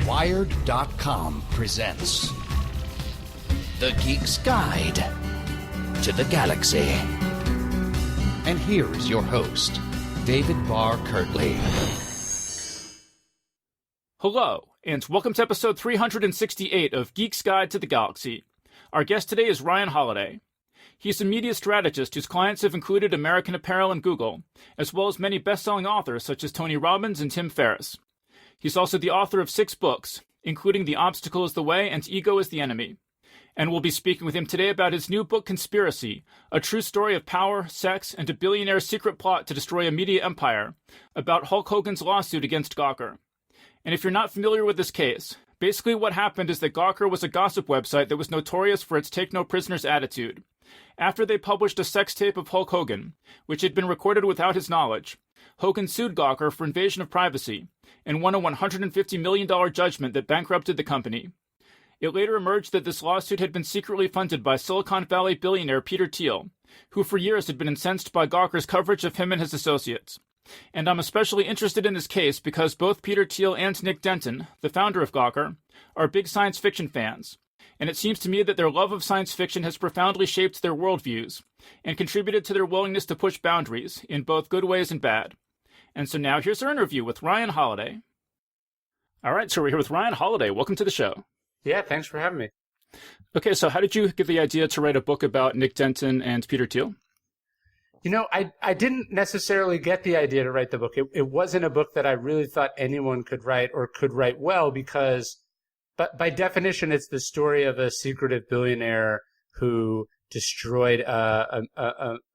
Wired.com presents The Geek's Guide to the Galaxy. And here is your host, David Barr Kirtley. Hello, and welcome to episode 368 of Geek's Guide to the Galaxy. Our guest today is Ryan Holiday. He's a media strategist whose clients have included American Apparel and Google, as well as many best-selling authors such as Tony Robbins and Tim Ferriss. He's also the author of 6 books, including The Obstacle is the Way and Ego is the Enemy. And we'll be speaking with him today about his new book, Conspiracy, a true story of power, sex, and a billionaire's secret plot to destroy a media empire, about Hulk Hogan's lawsuit against Gawker. And if you're not familiar with this case, basically what happened is that Gawker was a gossip website that was notorious for its take-no-prisoners attitude. After they published a sex tape of Hulk Hogan, which had been recorded without his knowledge, Hogan sued Gawker for invasion of privacy and won a $150 million judgment that bankrupted the company. It later emerged that this lawsuit had been secretly funded by Silicon Valley billionaire Peter Thiel, who for years had been incensed by Gawker's coverage of him and his associates. And I'm especially interested in this case because both Peter Thiel and Nick Denton, the founder of Gawker, are big science fiction fans. And it seems to me that their love of science fiction has profoundly shaped their worldviews and contributed to their willingness to push boundaries in both good ways and bad. And so now here's our interview with Ryan Holiday. All right, so we're here with Ryan Holiday. Welcome to the show. Yeah, thanks for having me. Okay, so how did you get the idea to write a book about Nick Denton and Peter Thiel? You know, I didn't necessarily get the idea to write the book. It wasn't a book that I really thought anyone could write or could write well because, but by definition, it's the story of a secretive billionaire who destroyed a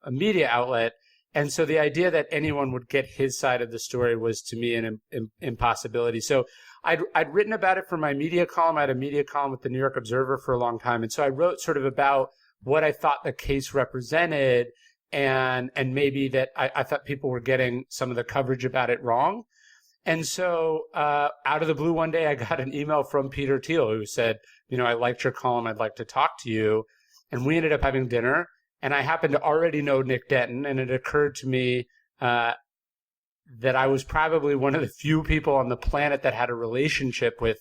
media outlet. And so the idea that anyone would get his side of the story was, to me, an impossibility. So I'd written about it for my media column. I had a media column with the New York Observer for a long time. And so I wrote sort of about what I thought the case represented and maybe that I thought people were getting some of the coverage about it wrong. And so out of the blue one day, I got an email from Peter Thiel who said, you know, I liked your column. I'd like to talk to you. And we ended up having dinner. And I happened to already know Nick Denton. And it occurred to me that I was probably one of the few people on the planet that had a relationship with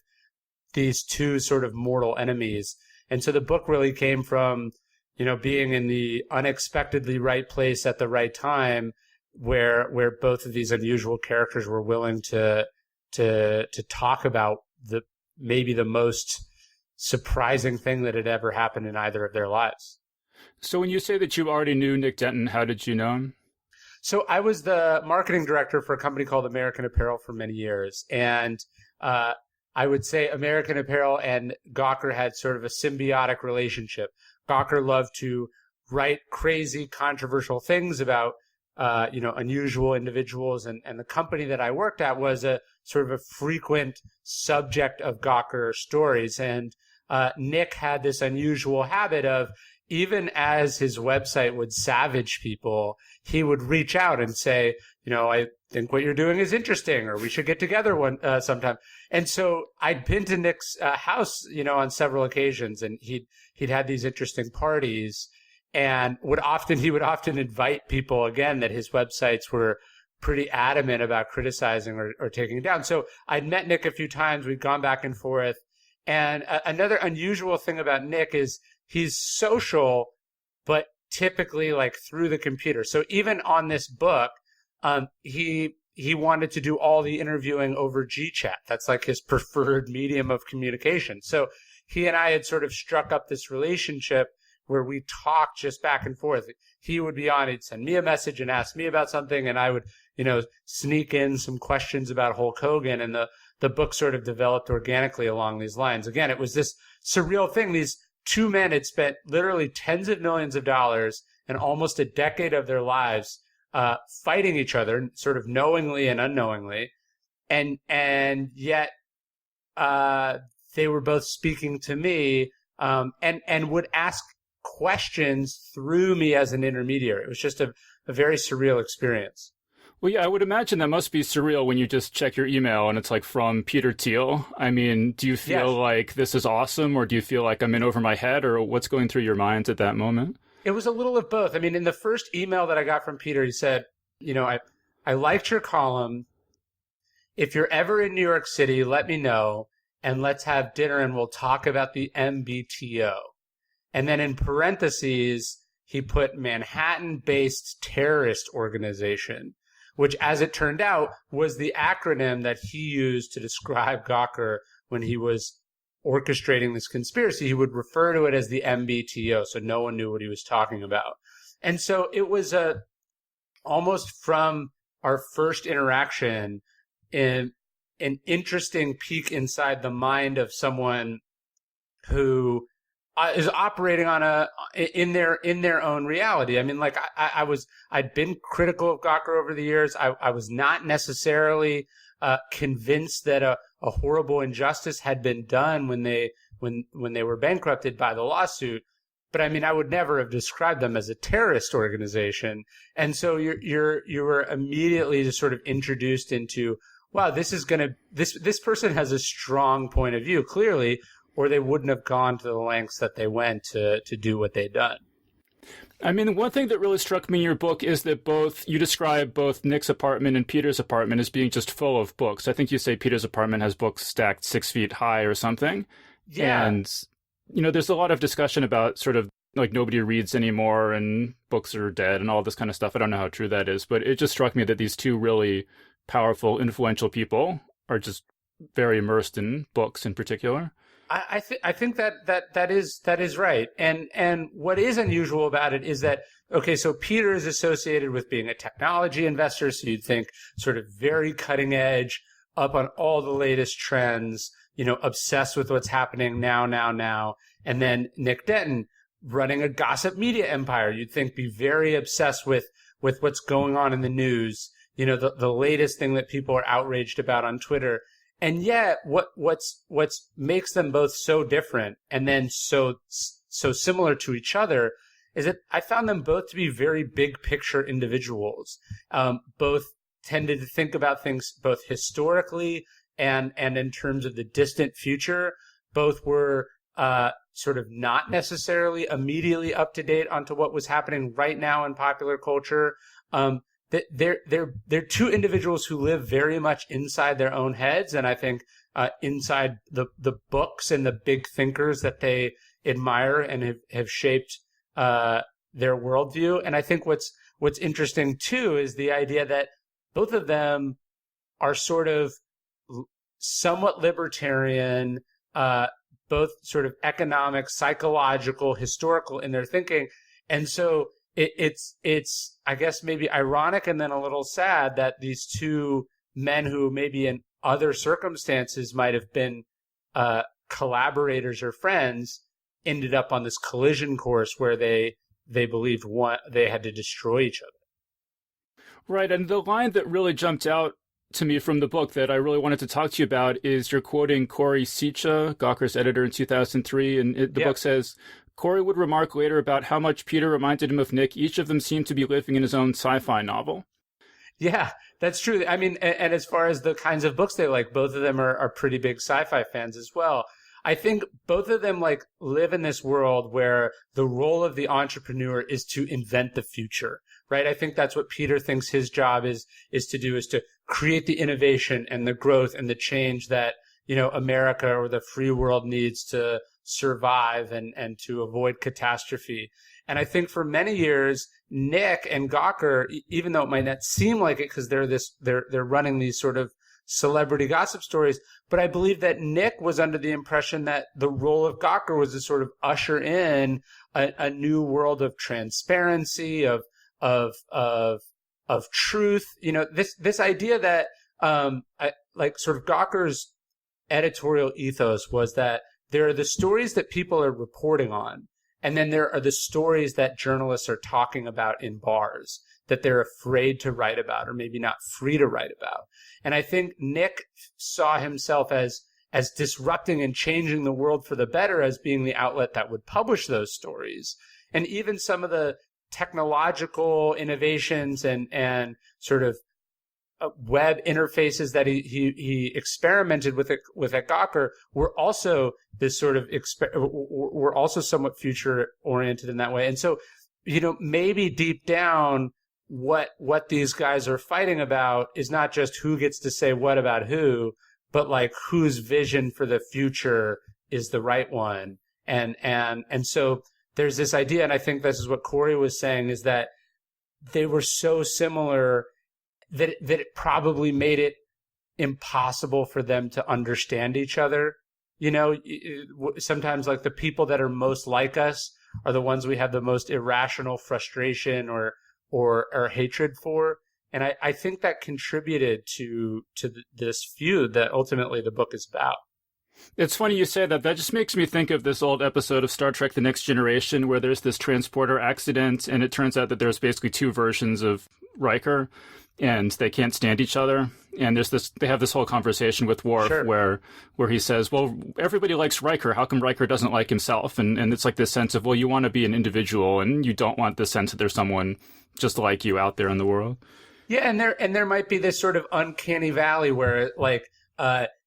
these two sort of mortal enemies. And so the book really came from, you know, being in the unexpectedly right place at the right time where both of these unusual characters were willing to talk about maybe the most surprising thing that had ever happened in either of their lives. So when you say that you already knew Nick Denton, how did you know him? So I was the marketing director for a company called American Apparel for many years. And I would say American Apparel and Gawker had sort of a symbiotic relationship. Gawker loved to write crazy, controversial things about, unusual individuals. And the company that I worked at was a sort of a frequent subject of Gawker stories. And Nick had this unusual habit of, even as his website would savage people, he would reach out and say, you know, I think what you're doing is interesting, or we should get together sometime. And so I'd been to Nick's house, you know, on several occasions, and he'd had these interesting parties, and he would often invite people again that his websites were pretty adamant about criticizing or taking down. So I'd met Nick a few times. We'd gone back and forth. And another unusual thing about Nick is he's social, but typically like through the computer. So even on this book, he wanted to do all the interviewing over GChat. That's like his preferred medium of communication. So he and I had sort of struck up this relationship where we talked just back and forth. He would be on, he'd send me a message and ask me about something, and I would, you know, sneak in some questions about Hulk Hogan, and the book sort of developed organically along these lines. Again, it was this surreal thing. These two men had spent literally tens of millions of dollars and almost a decade of their lives fighting each other, sort of knowingly and unknowingly, and yet they were both speaking to me and would ask questions through me as an intermediary. It was just a very surreal experience. Well, yeah, I would imagine that must be surreal when you just check your email and it's like from Peter Thiel. I mean, do you feel like this is awesome, or do you feel like I'm in over my head, or what's going through your mind at that moment? It was a little of both. I mean, in the first email that I got from Peter, he said, you know, I liked your column. If you're ever in New York City, let me know. and let's have dinner and we'll talk about the MBTO. And then in parentheses, he put Manhattan-based terrorist organization, which, as it turned out, was the acronym that he used to describe Gawker when he was orchestrating this conspiracy. He would refer to it as the MBTO, so no one knew what he was talking about. And so it was almost from our first interaction an interesting peek inside the mind of someone who is operating in their own reality. I mean, like I'd been critical of Gawker over the years. I was not necessarily convinced that a horrible injustice had been done when they were bankrupted by the lawsuit. But I mean, I would never have described them as a terrorist organization. And so you were immediately just sort of introduced into, wow, this person has a strong point of view, clearly, or they wouldn't have gone to the lengths that they went to do what they'd done. I mean, one thing that really struck me in your book is that you describe both Nick's apartment and Peter's apartment as being just full of books. I think you say Peter's apartment has books stacked 6 feet high or something. Yeah. And, there's a lot of discussion about sort of like nobody reads anymore and books are dead and all this kind of stuff. I don't know how true that is, but it just struck me that these two really powerful, influential people are just very immersed in books in particular. I think that is right. And what is unusual about it is that, okay, so Peter is associated with being a technology investor. So you'd think sort of very cutting edge, up on all the latest trends, obsessed with what's happening now. And then Nick Denton running a gossip media empire. You'd think be very obsessed with what's going on in the news, the latest thing that people are outraged about on Twitter. And yet what's makes them both so different and then so similar to each other is that I found them both to be very big picture individuals. Both tended to think about things both historically and in terms of the distant future. Both were sort of not necessarily immediately up to date onto what was happening right now in popular culture. They're two individuals who live very much inside their own heads, and I think inside the books and the big thinkers that they admire and have shaped their worldview. And I think what's interesting too is the idea that both of them are sort of somewhat libertarian, both sort of economic, psychological, historical in their thinking, and so. It's I guess maybe ironic and then a little sad that these two men who maybe in other circumstances might have been collaborators or friends ended up on this collision course where they believed they had to destroy each other. Right, and the line that really jumped out to me from the book that I really wanted to talk to you about is you're quoting Corey Seacha, Gawker's editor in 2003, and the book says, Corey would remark later about how much Peter reminded him of Nick. Each of them seemed to be living in his own sci-fi novel. Yeah, that's true. I mean, and as far as the kinds of books they like, both of them are pretty big sci-fi fans as well. I think both of them live in this world where the role of the entrepreneur is to invent the future, right? I think that's what Peter thinks his job is to do, is to create the innovation and the growth and the change that, America or the free world needs to survive and to avoid catastrophe. And I think for many years, Nick and Gawker, even though it might not seem like it because they're running these sort of celebrity gossip stories, but I believe that Nick was under the impression that the role of Gawker was to sort of usher in a new world of transparency, of truth. This idea that sort of Gawker's editorial ethos was that there are the stories that people are reporting on, and then there are the stories that journalists are talking about in bars that they're afraid to write about or maybe not free to write about. And I think Nick saw himself as disrupting and changing the world for the better as being the outlet that would publish those stories. And even some of the technological innovations and sort of web interfaces that he experimented with at Gawker were also this sort of were also somewhat future oriented in that way. And so, maybe deep down, what these guys are fighting about is not just who gets to say what about who, but like whose vision for the future is the right one. And so there's this idea, and I think this is what Corey was saying, is that they were so similar that it probably made it impossible for them to understand each other. You know, sometimes like the people that are most like us are the ones we have the most irrational frustration or hatred for. And I think that contributed to this feud that ultimately the book is about. It's funny you say that. That just makes me think of this old episode of Star Trek The Next Generation where there's this transporter accident, and it turns out that there's basically two versions of Riker, and they can't stand each other. And they have this whole conversation with Worf where he says, well, everybody likes Riker. How come Riker doesn't like himself? And it's like this sense of, well, you want to be an individual, and you don't want the sense that there's someone just like you out there in the world. Yeah, and there might be this sort of uncanny valley where like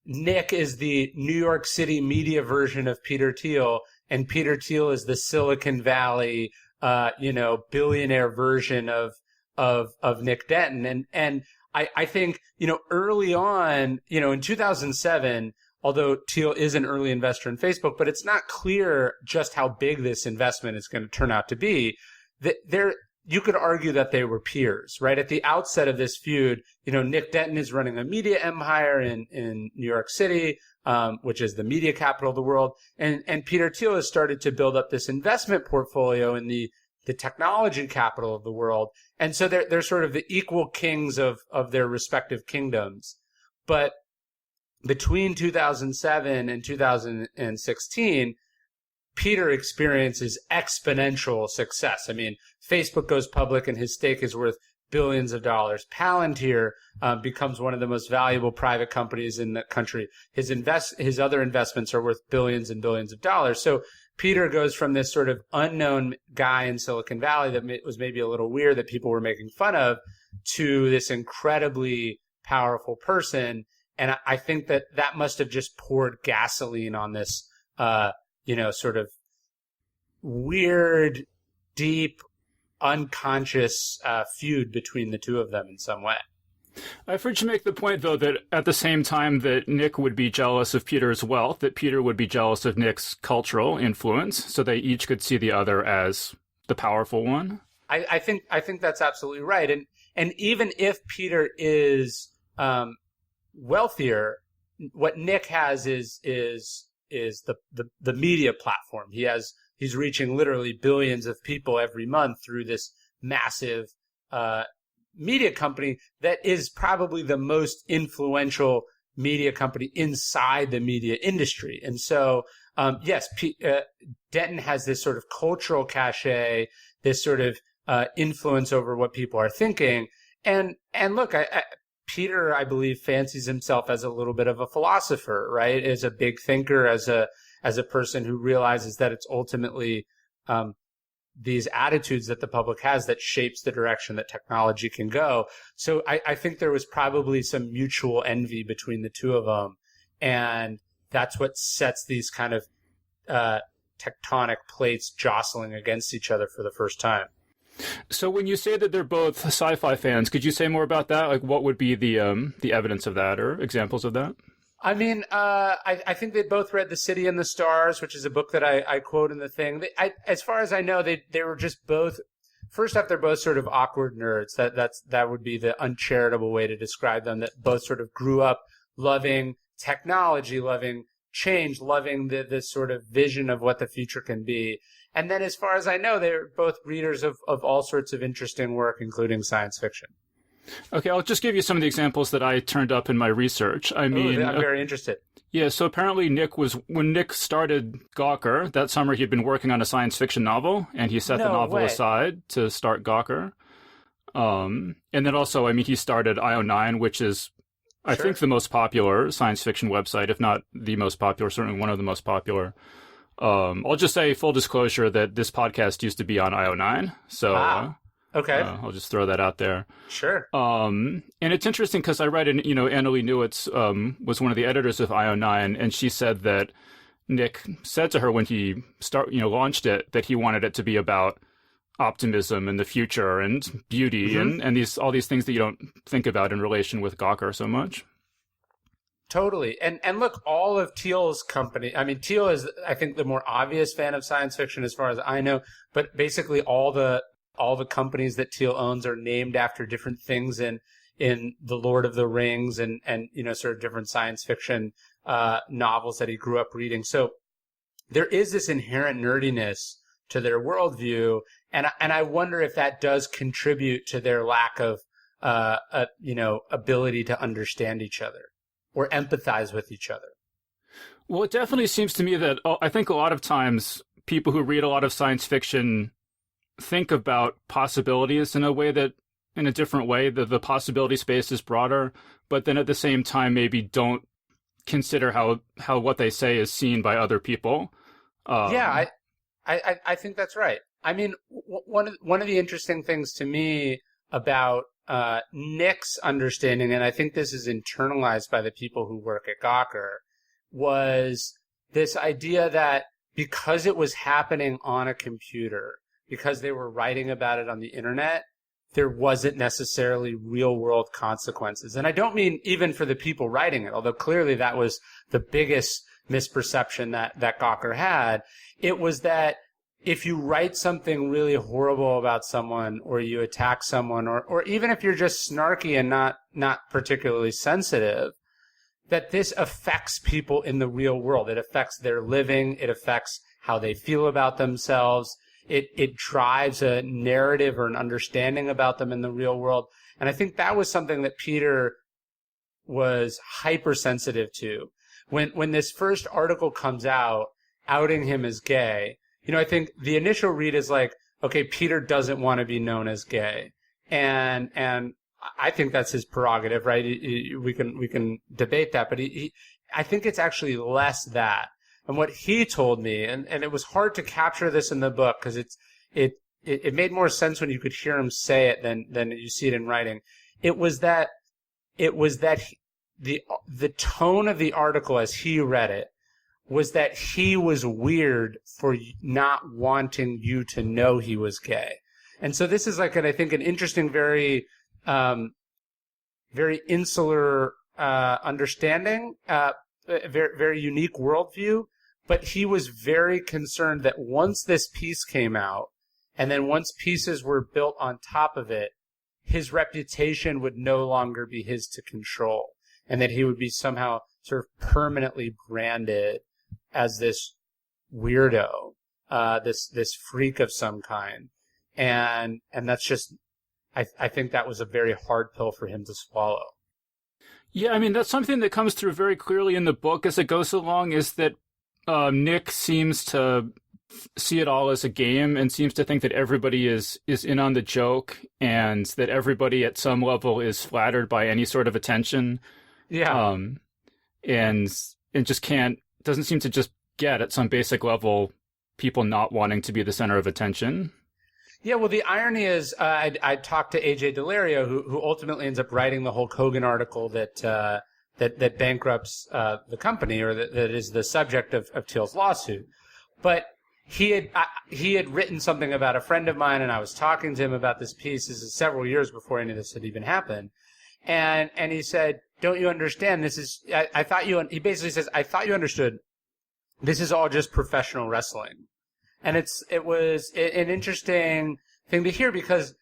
Nick is the New York City media version of Peter Thiel, and Peter Thiel is the Silicon Valley, billionaire version of Nick Denton. And I think, early on, in 2007, although Thiel is an early investor in Facebook, but it's not clear just how big this investment is going to turn out to be. You could argue that they were peers, right? At the outset of this feud, Nick Denton is running a media empire in New York City, which is the media capital of the world. And Peter Thiel has started to build up this investment portfolio in the technology capital of the world. And so they're sort of the equal kings of their respective kingdoms. But between 2007 and 2016, Peter experiences exponential success. I mean, Facebook goes public and his stake is worth billions of dollars. Palantir becomes one of the most valuable private companies in the country. His other investments are worth billions and billions of dollars. So Peter goes from this sort of unknown guy in Silicon Valley that was maybe a little weird that people were making fun of to this incredibly powerful person. And I think that must have just poured gasoline on this, sort of weird, deep, unconscious feud between the two of them in some way. I've heard you make the point, though, that at the same time that Nick would be jealous of Peter's wealth, that Peter would be jealous of Nick's cultural influence, so they each could see the other as the powerful one. I think that's absolutely right. And even if Peter is wealthier, what Nick has is the media platform. He's reaching literally billions of people every month through this massive media company that is probably the most influential media company inside the media industry. And so, yes, Denton has this sort of cultural cachet, this sort of influence over what people are thinking. And look, Peter, I believe, fancies himself as a little bit of a philosopher, right? As a big thinker, as a person who realizes that it's ultimately these attitudes that the public has that shapes the direction that technology can go. So I think there was probably some mutual envy between the two of them. And that's what sets these kind of tectonic plates jostling against each other for the first time. So when you say that they're both sci-fi fans, could you say more about that? Like, what would be the evidence of that or examples of that? I mean, I think they both read The City and the Stars, which is a book that I quote in the thing. As far as I know, they were just both. First off, they're both sort of awkward nerds. That would be the uncharitable way to describe them. That both sort of grew up loving technology, loving change, loving this sort of vision of what the future can be. And then, as far as I know, they're both readers of all sorts of interesting work, including science fiction. Okay, I'll just give you some of the examples that I turned up in my research. I'm very interested. Yeah, so apparently when Nick started Gawker, that summer he'd been working on a science fiction novel, and he set the novel aside to start Gawker. And then also, he started IO9, which is, I think, the most popular science fiction website, if not the most popular, certainly one of the most popular. I'll just say, full disclosure, that this podcast used to be on IO9, so... Okay. I'll just throw that out there. Sure. And it's interesting because I read, Annalee Newitz was one of the editors of IO9, and she said that Nick said to her when he launched it that he wanted it to be about optimism and the future and beauty and all these things that you don't think about in relation with Gawker so much. Totally. And look, all of Thiel's company, I mean, Thiel is, I think, the more obvious fan of science fiction as far as I know, but basically all the companies that Thiel owns are named after different things in The Lord of the Rings and sort of different science fiction novels that he grew up reading. So there is this inherent nerdiness to their worldview, and I wonder if that does contribute to their lack of ability to understand each other or empathize with each other. Well, it definitely seems to me that I think a lot of times people who read a lot of science fiction think about possibilities in a different way. The possibility space is broader, but then at the same time maybe don't consider how what they say is seen by other people. I think that's right. I mean, one of the interesting things to me about Nick's understanding, and I think this is internalized by the people who work at Gawker, was this idea that because it was happening on a computer, because they were writing about it on the internet, there wasn't necessarily real world consequences. And I don't mean even for the people writing it, although clearly that was the biggest misperception that Gawker had. It was that if you write something really horrible about someone, or you attack someone, or even if you're just snarky and not particularly sensitive, that this affects people in the real world. It affects their living. It affects how they feel about themselves. It drives a narrative or an understanding about them in the real world. And I think that was something that Peter was hypersensitive to. When this first article comes out, outing him as gay, I think the initial read is like, okay, Peter doesn't want to be known as gay. And I think that's his prerogative, right? We can debate that, but I think it's actually less that. And what he told me, and it was hard to capture this in the book because it made more sense when you could hear him say it than you see it in writing. It was that the tone of the article as he read it was that he was weird for not wanting you to know he was gay. And so this is like I think an interesting, very insular understanding, very, very unique worldview. But he was very concerned that once this piece came out, and then once pieces were built on top of it, his reputation would no longer be his to control, and that he would be somehow sort of permanently branded as this weirdo, this freak of some kind. And that's just, I think that was a very hard pill for him to swallow. Yeah, I mean, that's something that comes through very clearly in the book as it goes along, is that Nick seems to see it all as a game and seems to think that everybody is in on the joke and that everybody at some level is flattered by any sort of attention. Yeah. And just doesn't seem to just get at some basic level people not wanting to be the center of attention. Yeah, well, the irony is I talked to AJ Delario, who ultimately ends up writing the Hulk Hogan article that bankrupts the company, or that is the subject of Thiel's lawsuit. But he had written something about a friend of mine, and I was talking to him about this piece. This is several years before any of this had even happened. And he said, "Don't you understand? This is I thought you." He basically says, "I thought you understood. This is all just professional wrestling." And it was an interesting thing to hear, because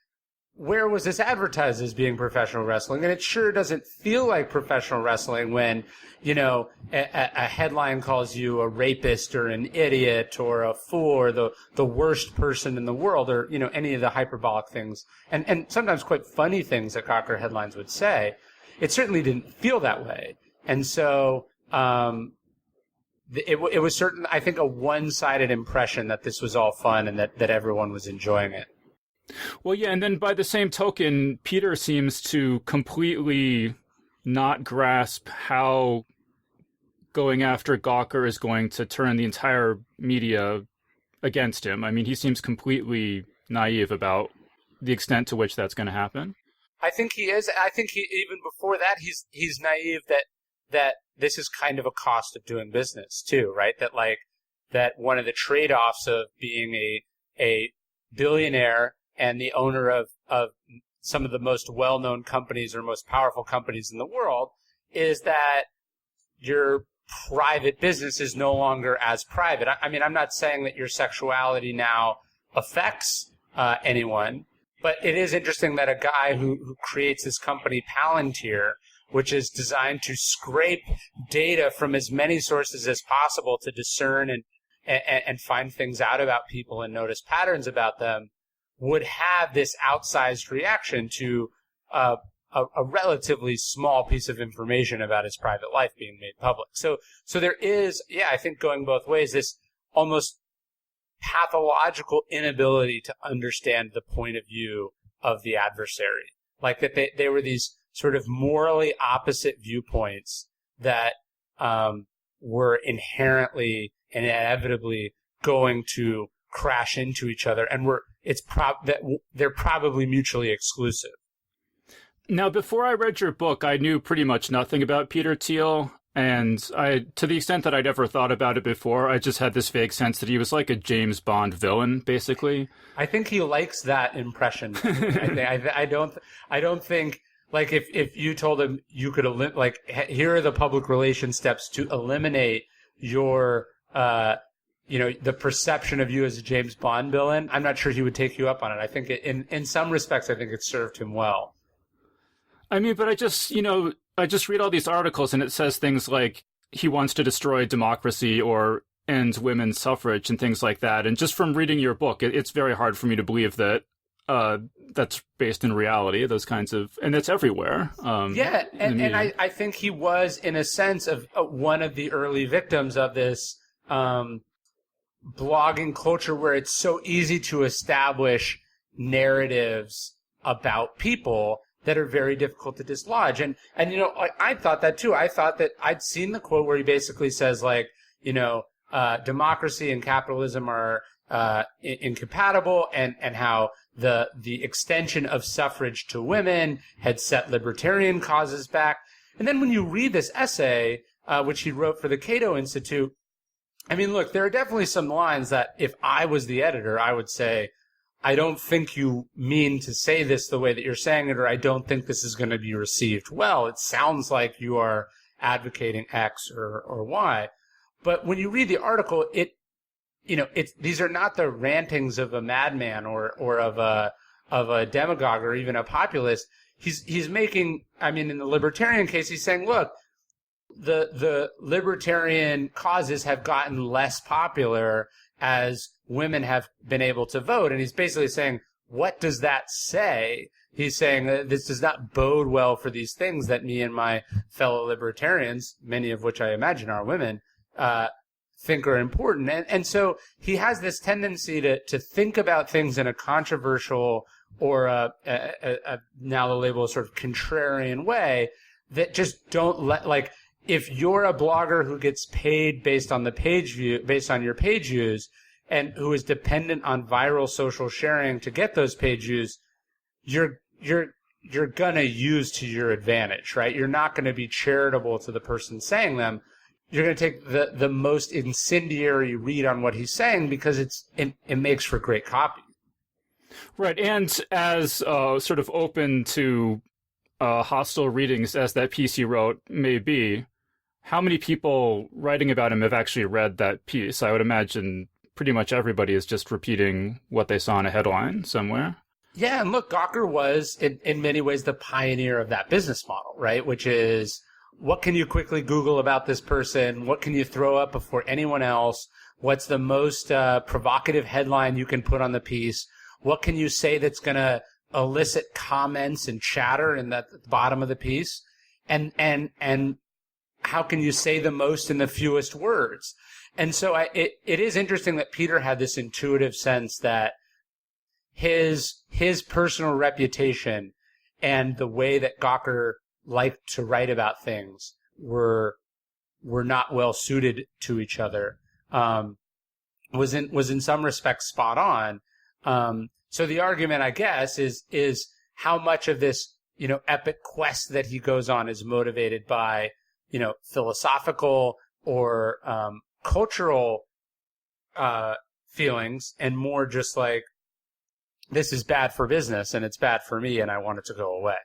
where was this advertised as being professional wrestling? And it sure doesn't feel like professional wrestling when, a headline calls you a rapist or an idiot or a fool or the worst person in the world, or, any of the hyperbolic things and sometimes quite funny things that Gawker headlines would say. It certainly didn't feel that way. And so, it was I think, a one-sided impression that this was all fun and that everyone was enjoying it. Well, yeah, and then by the same token, Peter seems to completely not grasp how going after Gawker is going to turn the entire media against him. I mean, he seems completely naive about the extent to which that's going to happen. I think he is. I think even before that, he's naive that this is kind of a cost of doing business too, right? That one of the trade-offs of being a billionaire and the owner of some of the most well-known companies or most powerful companies in the world is that your private business is no longer as private. I mean, I'm not saying that your sexuality now affects anyone, but it is interesting that a guy who creates this company Palantir, which is designed to scrape data from as many sources as possible to discern and find things out about people and notice patterns about them, would have this outsized reaction to a relatively small piece of information about his private life being made public. So there is, I think going both ways, this almost pathological inability to understand the point of view of the adversary. Like that they were these sort of morally opposite viewpoints that were inherently and inevitably going to crash into each other, and they're probably mutually exclusive. Now, before I read your book, I knew pretty much nothing about Peter Thiel, and to the extent that I'd ever thought about it before, I just had this vague sense that he was like a James Bond villain, basically. I think he likes that impression. I don't think, like, if you told him you could here are the public relations steps to eliminate your the perception of you as a James Bond villain, I'm not sure he would take you up on it. I think in some respects, I think it served him well. I mean, but I just read all these articles and it says things like he wants to destroy democracy or end women's suffrage and things like that. And just from reading your book, it's very hard for me to believe that that's based in reality, those kinds of, and it's everywhere. And I think he was, in a sense, of one of the early victims of this blogging culture where it's so easy to establish narratives about people that are very difficult to dislodge. And I thought that too. I thought that I'd seen the quote where he basically says, like, democracy and capitalism are incompatible, and how the extension of suffrage to women had set libertarian causes back. And then when you read this essay, which he wrote for the Cato Institute, I mean, look, there are definitely some lines that if I was the editor, I would say, I don't think you mean to say this the way that you're saying it, or I don't think this is going to be received well. It sounds like you are advocating X or Y. But when you read the article, these are not the rantings of a madman or of a demagogue or even a populist. He's making, I mean, in the libertarian case, he's saying, look, the libertarian causes have gotten less popular as women have been able to vote. And he's basically saying, what does that say? He's saying that this does not bode well for these things that me and my fellow libertarians, many of which I imagine are women, think are important. And so he has this tendency to think about things in a controversial or now the label is sort of contrarian way that just don't like, if you're a blogger who gets paid based on your page views and who is dependent on viral social sharing to get those page views, you're gonna use to your advantage, right? You're not gonna be charitable to the person saying them. You're going to take the most incendiary read on what he's saying because it makes for great copy. Right, and as sort of open to hostile readings as that piece he wrote may be, how many people writing about him have actually read that piece? I would imagine pretty much everybody is just repeating what they saw in a headline somewhere. Yeah, and look, Gawker was, in many ways, the pioneer of that business model, right? Which is, what can you quickly Google about this person? What can you throw up before anyone else? What's the most provocative headline you can put on the piece? What can you say that's going to elicit comments and chatter in the bottom of the piece? And how can you say the most in the fewest words? And so it is interesting that Peter had this intuitive sense that his personal reputation and the way that Gawker liked to write about things were not well suited to each other. Was in some respects spot on. So the argument, I guess, is how much of this, epic quest that he goes on is motivated by, philosophical or cultural feelings, and more just like, this is bad for business and it's bad for me and I want it to go away.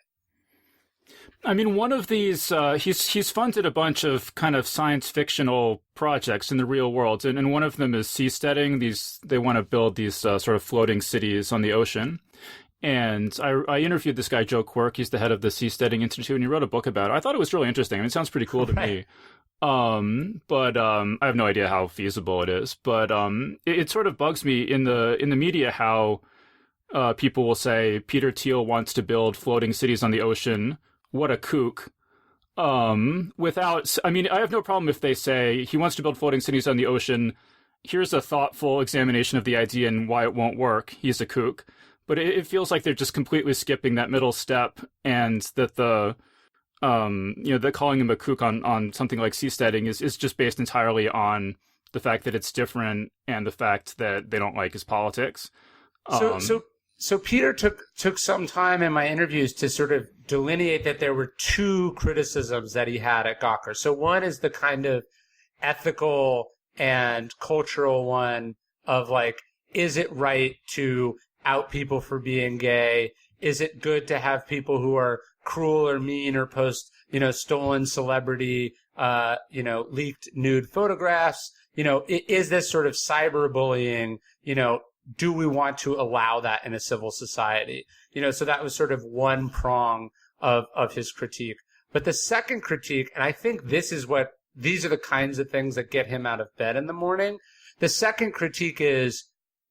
I mean, one of these, he's funded a bunch of kind of science fictional projects in the real world, and one of them is Seasteading. They want to build these sort of floating cities on the ocean. And I interviewed this guy, Joe Quirk. He's the head of the Seasteading Institute, and he wrote a book about it. I thought it was really interesting. I mean, it sounds pretty cool to me. But I have no idea how feasible it is. But it sort of bugs me in the media how people will say Peter Thiel wants to build floating cities on the ocean. What a kook. I mean, I have no problem if they say he wants to build floating cities on the ocean. Here's a thoughtful examination of the idea and why it won't work. He's a kook. But it feels like they're just completely skipping that middle step, and that that calling him a kook on something like seasteading is just based entirely on the fact that it's different and the fact that they don't like his politics. So Peter took some time in my interviews to sort of delineate that there were two criticisms that he had at Gawker. So one is the kind of ethical and cultural one of like, is it right to out people for being gay? Is it good to have people who are cruel or mean or post, stolen celebrity, leaked nude photographs? Is this sort of cyberbullying, do we want to allow that in a civil society? So that was sort of one prong of his critique. But the second critique, and I think these are the kinds of things that get him out of bed in the morning. The second critique is,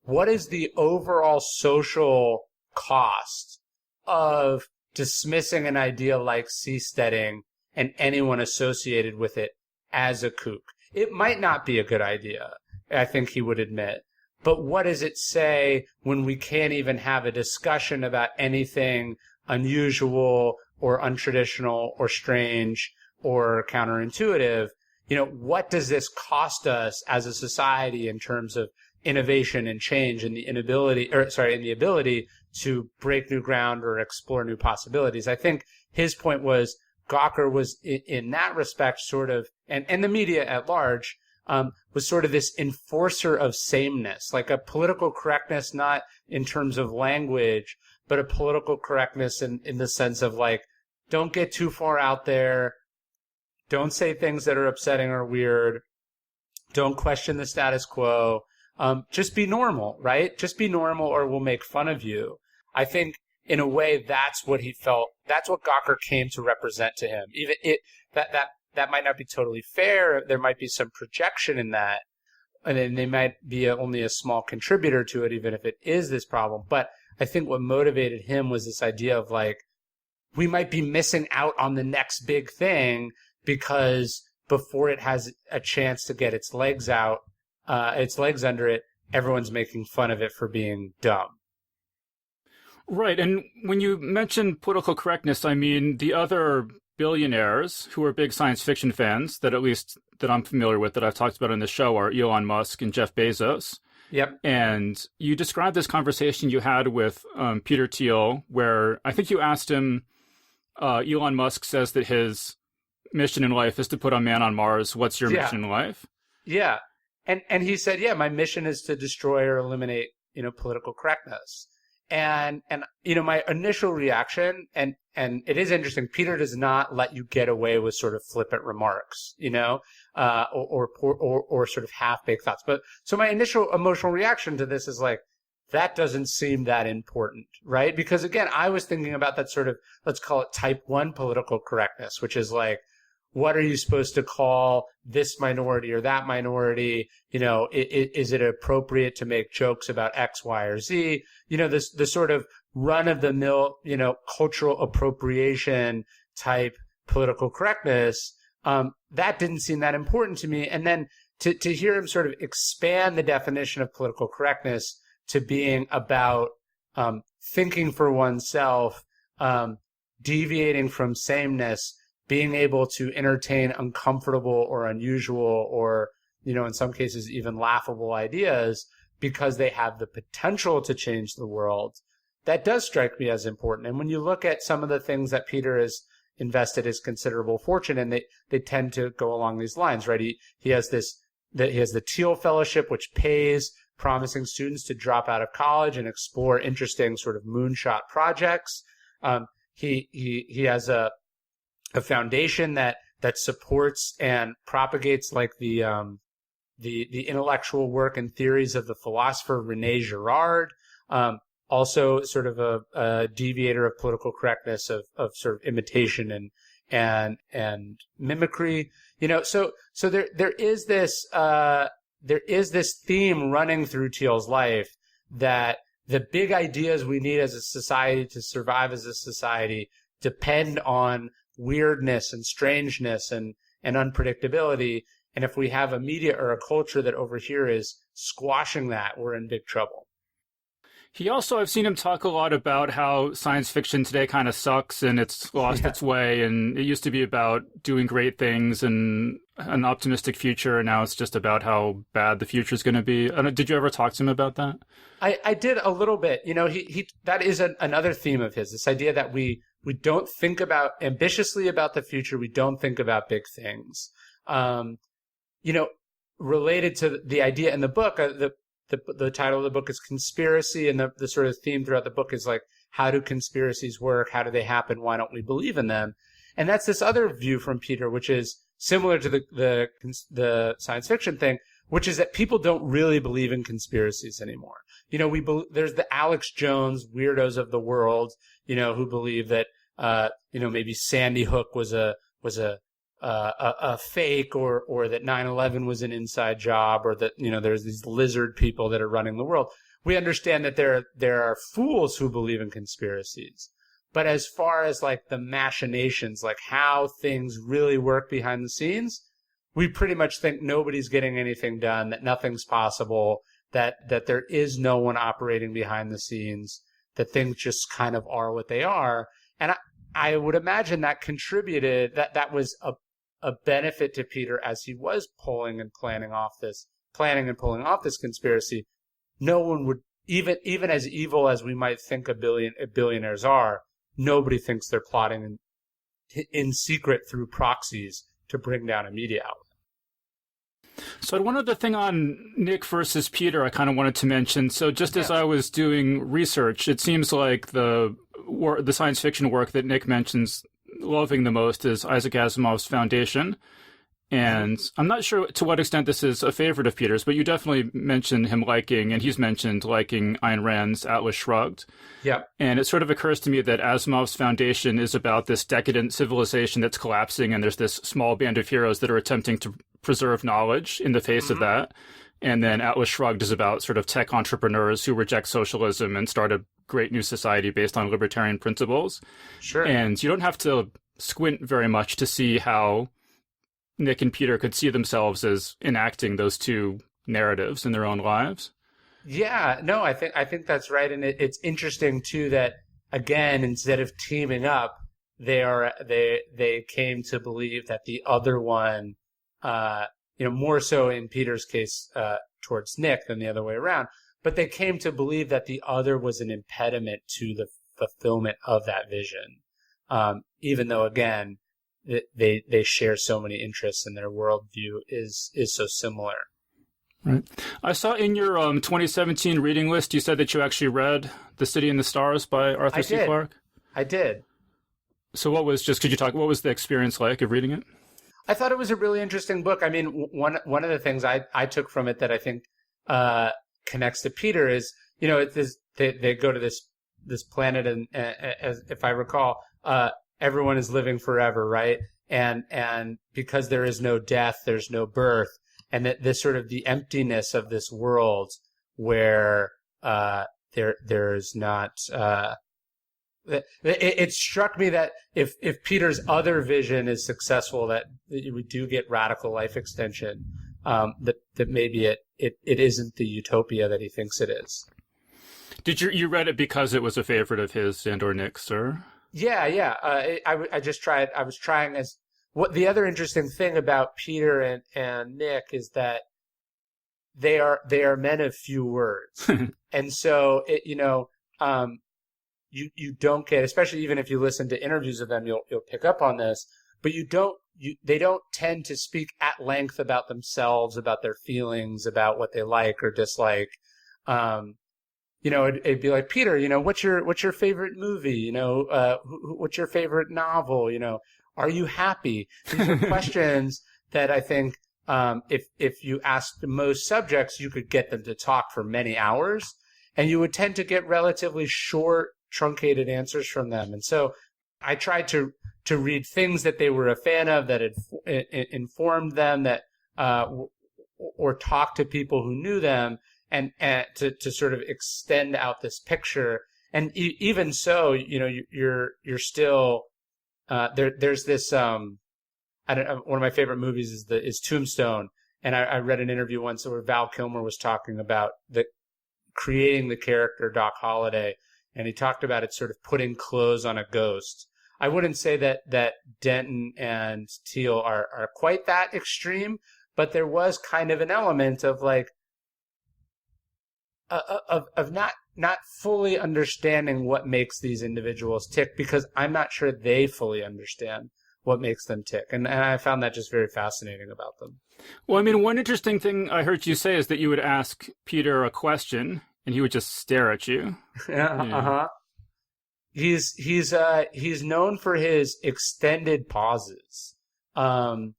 what is the overall social cost of dismissing an idea like seasteading and anyone associated with it as a kook? It might not be a good idea, I think he would admit. But what does it say when we can't even have a discussion about anything unusual or untraditional or strange or counterintuitive? What does this cost us as a society in terms of innovation and change and the ability to break new ground or explore new possibilities? I think his point was Gawker was in that respect sort of, and the media at large, was sort of this enforcer of sameness, like a political correctness, not in terms of language, but a political correctness in the sense of like, don't get too far out there. Don't say things that are upsetting or weird. Don't question the status quo. Just be normal, right? Just be normal or we'll make fun of you. I think in a way that's what he felt. That's what Gawker came to represent to him. Even that might not be totally fair. There might be some projection in that. And then they might be only a small contributor to it, even if it is this problem. But I think what motivated him was this idea of like, we might be missing out on the next big thing because before it has a chance to get its legs under it, everyone's making fun of it for being dumb. Right. And when you mention political correctness, I mean, the other billionaires who are big science fiction fans that at least that I'm familiar with, that I've talked about on the show, are Elon Musk and Jeff Bezos. Yep. And you described this conversation you had with Peter Thiel, where I think you asked him, Elon Musk says that his mission in life is to put a man on Mars. What's your mission in life? Yeah. And he said, my mission is to destroy or eliminate, political correctness. And my initial reaction, and it is interesting, Peter does not let you get away with sort of flippant remarks, or sort of half-baked thoughts. But so my initial emotional reaction to this is like, that doesn't seem that important, right? Because again, I was thinking about that sort of, let's call it type 1 political correctness, which is like, what are you supposed to call this minority or that minority? Is it appropriate to make jokes about X, Y, or Z? The sort of run-of-the-mill, cultural appropriation type political correctness, that didn't seem that important to me. And then to hear him sort of expand the definition of political correctness to being about thinking for oneself, deviating from sameness, being able to entertain uncomfortable or unusual or, in some cases even laughable ideas because they have the potential to change the world, that does strike me as important. And when you look at some of the things that Peter has invested his considerable fortune in, they tend to go along these lines, right? He has the Thiel Fellowship, which pays promising students to drop out of college and explore interesting sort of moonshot projects. He has a foundation that supports and propagates like the intellectual work and theories of the philosopher René Girard. Also sort of a deviator of political correctness, of sort of imitation and mimicry. So there is this theme running through Thiel's life that the big ideas we need as a society to survive as a society depend on weirdness and strangeness and unpredictability. And if we have a media or a culture that over here is squashing that, we're in big trouble. He also, I've seen him talk a lot about how science fiction today kind of sucks and it's lost its way. And it used to be about doing great things and an optimistic future. And now it's just about how bad the future is going to be. Did you ever talk to him about that? I did a little bit. He that is another theme of his, this idea that we don't think about ambitiously about the future. We don't think about big things. Related to the idea in the book, the title of the book is Conspiracy, and the sort of theme throughout the book is like, how do conspiracies work? How do they happen? Why don't we believe in them? And that's this other view from Peter, which is similar to the science fiction thing, which is that people don't really believe in conspiracies anymore. There's the Alex Jones weirdos of the world, who believe that maybe Sandy Hook was a fake, or that 9/11 was an inside job, or that, there's these lizard people that are running the world. We understand that there are fools who believe in conspiracies. But as far as like the machinations, like how things really work behind the scenes, we pretty much think nobody's getting anything done, that nothing's possible, that there is no one operating behind the scenes, that things just kind of are what they are. And I would imagine that contributed, that was a benefit to Peter as he was planning and pulling off this conspiracy. No one would, even as evil as we might think billionaires are, nobody thinks they're plotting in secret through proxies to bring down a media outlet. So one other thing on Nick versus Peter I kind of wanted to mention. So just as I was doing research, it seems like the science fiction work that Nick mentions loving the most is Isaac Asimov's Foundation. And I'm not sure to what extent this is a favorite of Peter's, but you definitely mentioned him liking, and he's mentioned liking Ayn Rand's Atlas Shrugged. Yeah. And it sort of occurs to me that Asimov's Foundation is about this decadent civilization that's collapsing, and there's this small band of heroes that are attempting to preserve knowledge in the face of that. And then Atlas Shrugged is about sort of tech entrepreneurs who reject socialism and start a great new society based on libertarian principles. Sure. And you don't have to squint very much to see how Nick and Peter could see themselves as enacting those two narratives in their own lives. Yeah, no, I think that's right. And it's interesting too that, again, instead of teaming up, they came to believe that the other one, more so in Peter's case towards Nick than the other way around, but they came to believe that the other was an impediment to the fulfillment of that vision, even though, again, they share so many interests and their worldview is so similar. Right. I saw in your 2017 reading list, you said that you actually read The City and the Stars by Arthur C. Clarke. I did. So what was the experience like of reading it? I thought it was a really interesting book. I mean, one of the things I took from it that I think connects to Peter is, they go to this planet, and as if I recall, everyone is living forever, right? And because there is no death, there's no birth, and that this sort of the emptiness of this world where there's not. It struck me that if Peter's other vision is successful, that we do get radical life extension. That maybe it isn't the utopia that he thinks it is. Did you read it because it was a favorite of his and or Nick's, or? Yeah. I just tried. I was trying as what the other interesting thing about Peter and Nick is that they are men of few words, and so you don't get, especially even if you listen to interviews of them, you'll pick up on this. But they don't tend to speak at length about themselves, about their feelings, about what they like or dislike. It'd be like, Peter, what's your favorite movie? What's your favorite novel? Are you happy? These are questions that I think if you asked most subjects, you could get them to talk for many hours, and you would tend to get relatively short, truncated answers from them. And so I tried to read things that they were a fan of, that had informed them, that or talk to people who knew them, and to sort of extend out this picture. And even so, you're still there's this I don't know, one of my favorite movies is Tombstone, and I read an interview once where Val Kilmer was talking about creating the character Doc Holliday, and he talked about it sort of putting clothes on a ghost. I wouldn't say that Denton and Thiel are quite that extreme, but there was kind of an element of like of not fully understanding what makes these individuals tick, because I'm not sure they fully understand what makes them tick. And I found that just very fascinating about them. Well, I mean, one interesting thing I heard you say is that you would ask Peter a question and he would just stare at you. Yeah. He's known for his extended pauses. So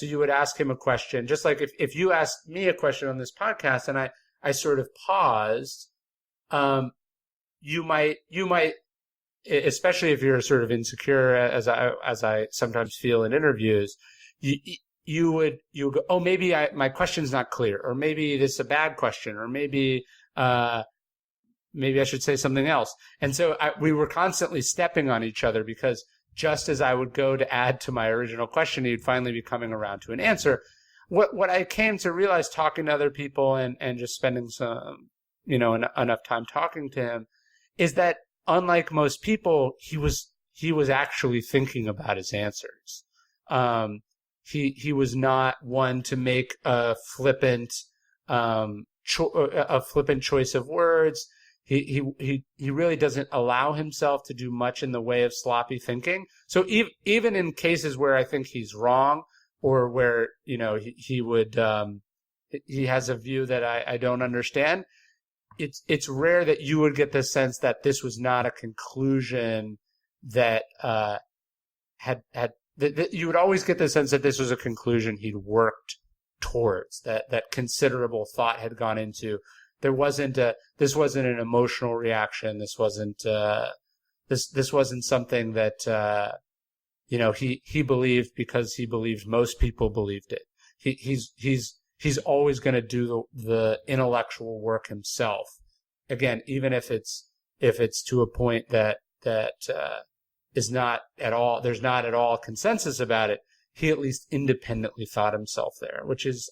you would ask him a question, just like if you asked me a question on this podcast and I sort of paused, you might, especially if you're sort of insecure, as I sometimes feel in interviews, you would go, oh, maybe my question's not clear, or maybe this is a bad question, or maybe I should say something else. And so we were constantly stepping on each other, because just as I would go to add to my original question, he'd finally be coming around to an answer. What I came to realize talking to other people and just spending some, enough time talking to him, is that unlike most people, he was actually thinking about his answers. He was not one to make a flippant choice of words. He really doesn't allow himself to do much in the way of sloppy thinking. So even in cases where I think he's wrong, or where he has a view that I don't understand, it's rare that you would get the sense that this was not a conclusion that you would always get the sense that this was a conclusion he'd worked towards, that considerable thought had gone into. This wasn't an emotional reaction. This wasn't something that he believed because he believed most people believed it. He's always going to do the intellectual work himself. Again, even if it's to a point that is not at all, there's not at all consensus about it, he at least independently thought himself there, which is,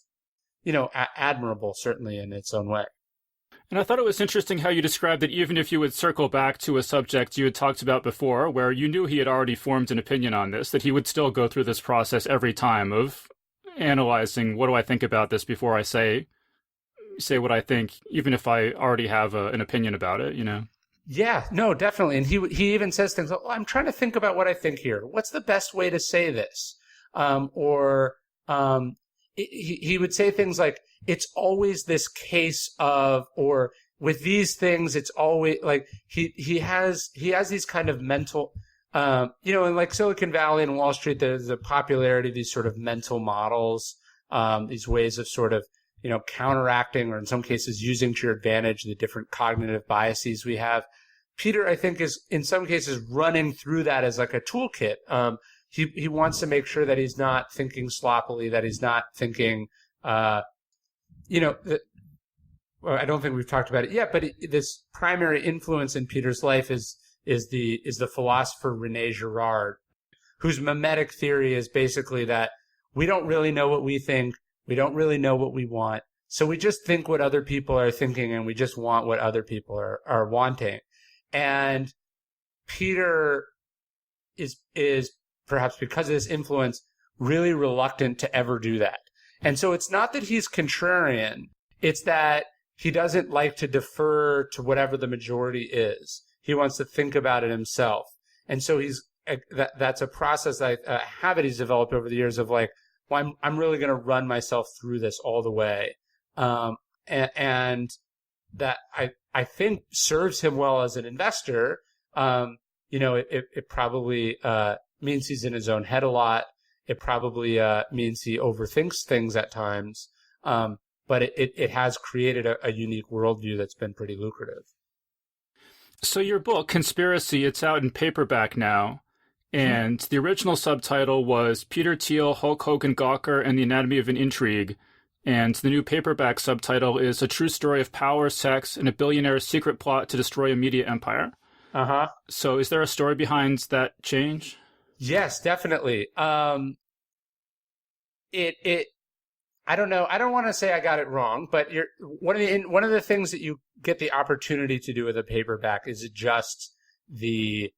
admirable, certainly in its own way. And I thought it was interesting how you described that even if you would circle back to a subject you had talked about before, where you knew he had already formed an opinion on this, that he would still go through this process every time of analyzing, what do I think about this before I say what I think, even if I already have an opinion about it, Yeah, no, definitely. And he even says things like, oh, I'm trying to think about what I think here. What's the best way to say this? He would say things like, it's always this case of, or with these things, it's always like, he has these kind of mental, in like Silicon Valley and Wall Street, there's a popularity of these sort of mental models, these ways of sort of, counteracting, or in some cases using to your advantage, the different cognitive biases we have. Peter, I think, is in some cases running through that as like a toolkit. He wants to make sure that he's not thinking sloppily, that he's not thinking, I don't think we've talked about it yet, but this primary influence in Peter's life is the philosopher René Girard, whose mimetic theory is basically that we don't really know what we think, we don't really know what we want, so we just think what other people are thinking, and we just want what other people are wanting. And Peter is perhaps because of this influence really reluctant to ever do that. And so it's not that he's contrarian, it's that he doesn't like to defer to whatever the majority is. He wants to think about it himself. And so that's a process, a habit he's developed over the years of like, well, I'm really going to run myself through this all the way. And that I think serves him well as an investor. It probably, means he's in his own head a lot. It probably means he overthinks things at times. But it has created a unique worldview that's been pretty lucrative. So your book, Conspiracy, it's out in paperback now. And the original subtitle was Peter Thiel, Hulk Hogan, Gawker, and the Anatomy of an Intrigue. And the new paperback subtitle is A True Story of Power, Sex, and a Billionaire's Secret Plot to Destroy a Media Empire. Uh-huh. So is there a story behind that change? Yes, definitely. I don't know. I don't want to say I got it wrong, but one of the things that you get the opportunity to do with a paperback is adjust the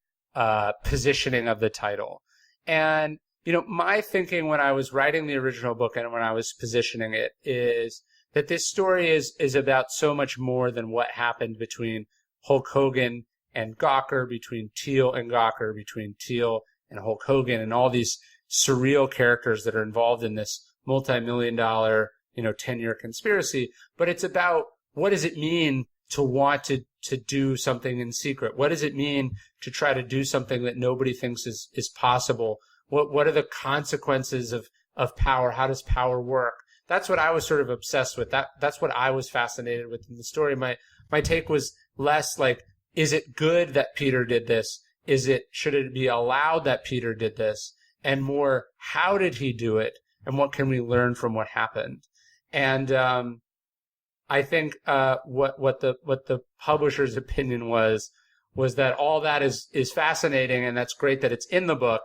positioning of the title. And my thinking when I was writing the original book and when I was positioning it is that this story is about so much more than what happened between Hulk Hogan and Gawker, between Thiel and Gawker, between Thiel and Hulk Hogan, and all these surreal characters that are involved in this multi-million-dollar, 10-year conspiracy. But it's about, what does it mean to want to do something in secret? What does it mean to try to do something that nobody thinks is possible? What are the consequences of power? How does power work? That's what I was sort of obsessed with. That's what I was fascinated with in the story. My take was less like, is it good that Peter did this? Should it be allowed that Peter did this? And more, how did he do it? And what can we learn from what happened? And I think what the publisher's opinion was that all that is fascinating, and that's great that it's in the book.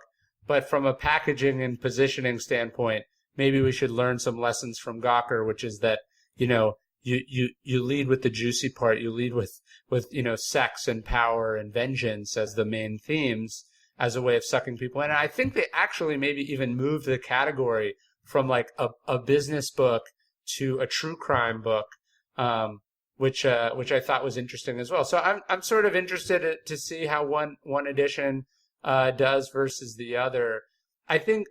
But from a packaging and positioning standpoint, maybe we should learn some lessons from Gawker, which is that you lead with the juicy part. You lead with sex and power and vengeance as the main themes, as a way of sucking people in. And I think they actually maybe even moved the category from like a business book to a true crime book, which I thought was interesting as well. So I'm sort of interested to see how one edition does versus the other. I think,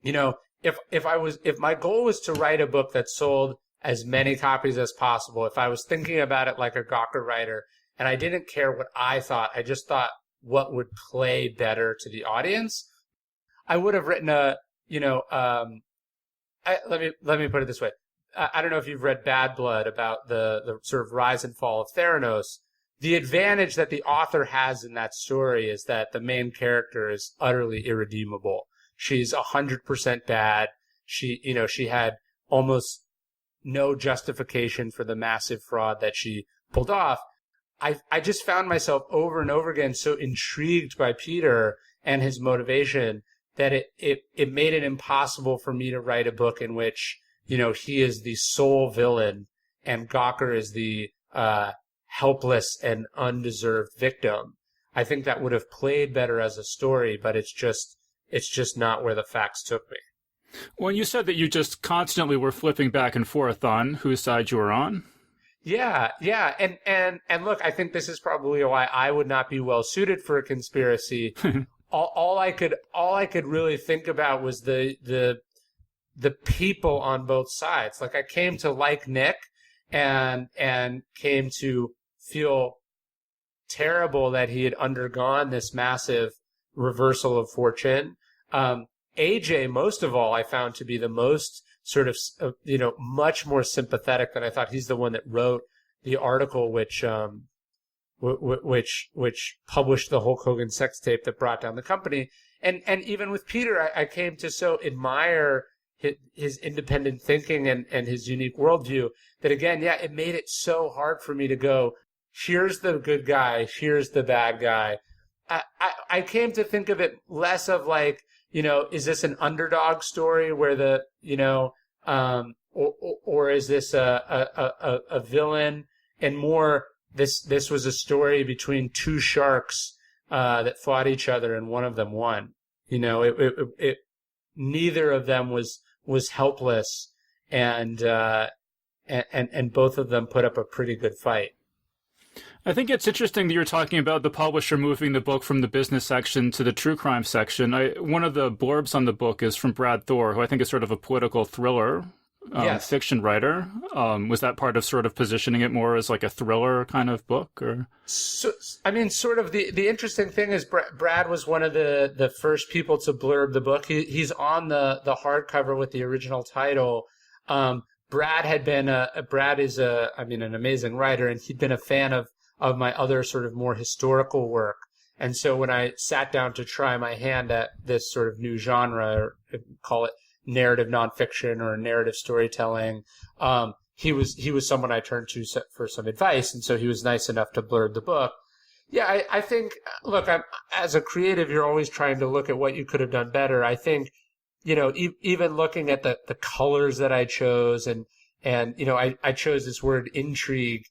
if my goal was to write a book that sold as many copies as possible, if I was thinking about it like a Gawker writer, and I didn't care what I thought, I just thought what would play better to the audience, I would have written let me put it this way. I don't know if you've read Bad Blood about the sort of rise and fall of Theranos. The advantage that the author has in that story is that the main character is utterly irredeemable. She's 100% bad. She had almost no justification for the massive fraud that she pulled off. I just found myself over and over again so intrigued by Peter and his motivation that it made it impossible for me to write a book in which, he is the sole villain and Gawker is the helpless and undeserved victim. I think that would have played better as a story, but it's just not where the facts took me. Well, you said that you just constantly were flipping back and forth on whose side you were on. Yeah. And look, I think this is probably why I would not be well suited for a conspiracy. all I could really think about was the people on both sides. Like, I came to like Nick and came to feel terrible that he had undergone this massive reversal of fortune. AJ, most of all, I found to be the most sort of, much more sympathetic than I thought. He's the one that wrote the article which published the Hulk Hogan sex tape that brought down the company. And even with Peter, I came to so admire his independent thinking and his unique worldview that, again, it made it so hard for me to go, here's the good guy, here's the bad guy. I came to think of it less of like, is this an underdog story where or is this a villain, and more this was a story between two sharks that fought each other and one of them won. Neither of them was helpless, and both of them put up a pretty good fight. I think it's interesting that you're talking about the publisher moving the book from the business section to the true crime section. One of the blurbs on the book is from Brad Thor, who I think is sort of a political thriller Yes. fiction writer. Was that part of sort of positioning it more as like a thriller kind of book, or? So, I mean, sort of the interesting thing is Brad was one of the first people to blurb the book. He's on the hardcover with the original title. Brad had been Brad is an amazing writer, and he'd been a fan of my other sort of more historical work. And so when I sat down to try my hand at this sort of new genre, or call it narrative nonfiction or narrative storytelling, he was someone I turned to for some advice, and so he was nice enough to blurb the book. Yeah, I think, look, as a creative, you're always trying to look at what you could have done better. I think, even looking at the colors that I chose, and I chose this word intrigue,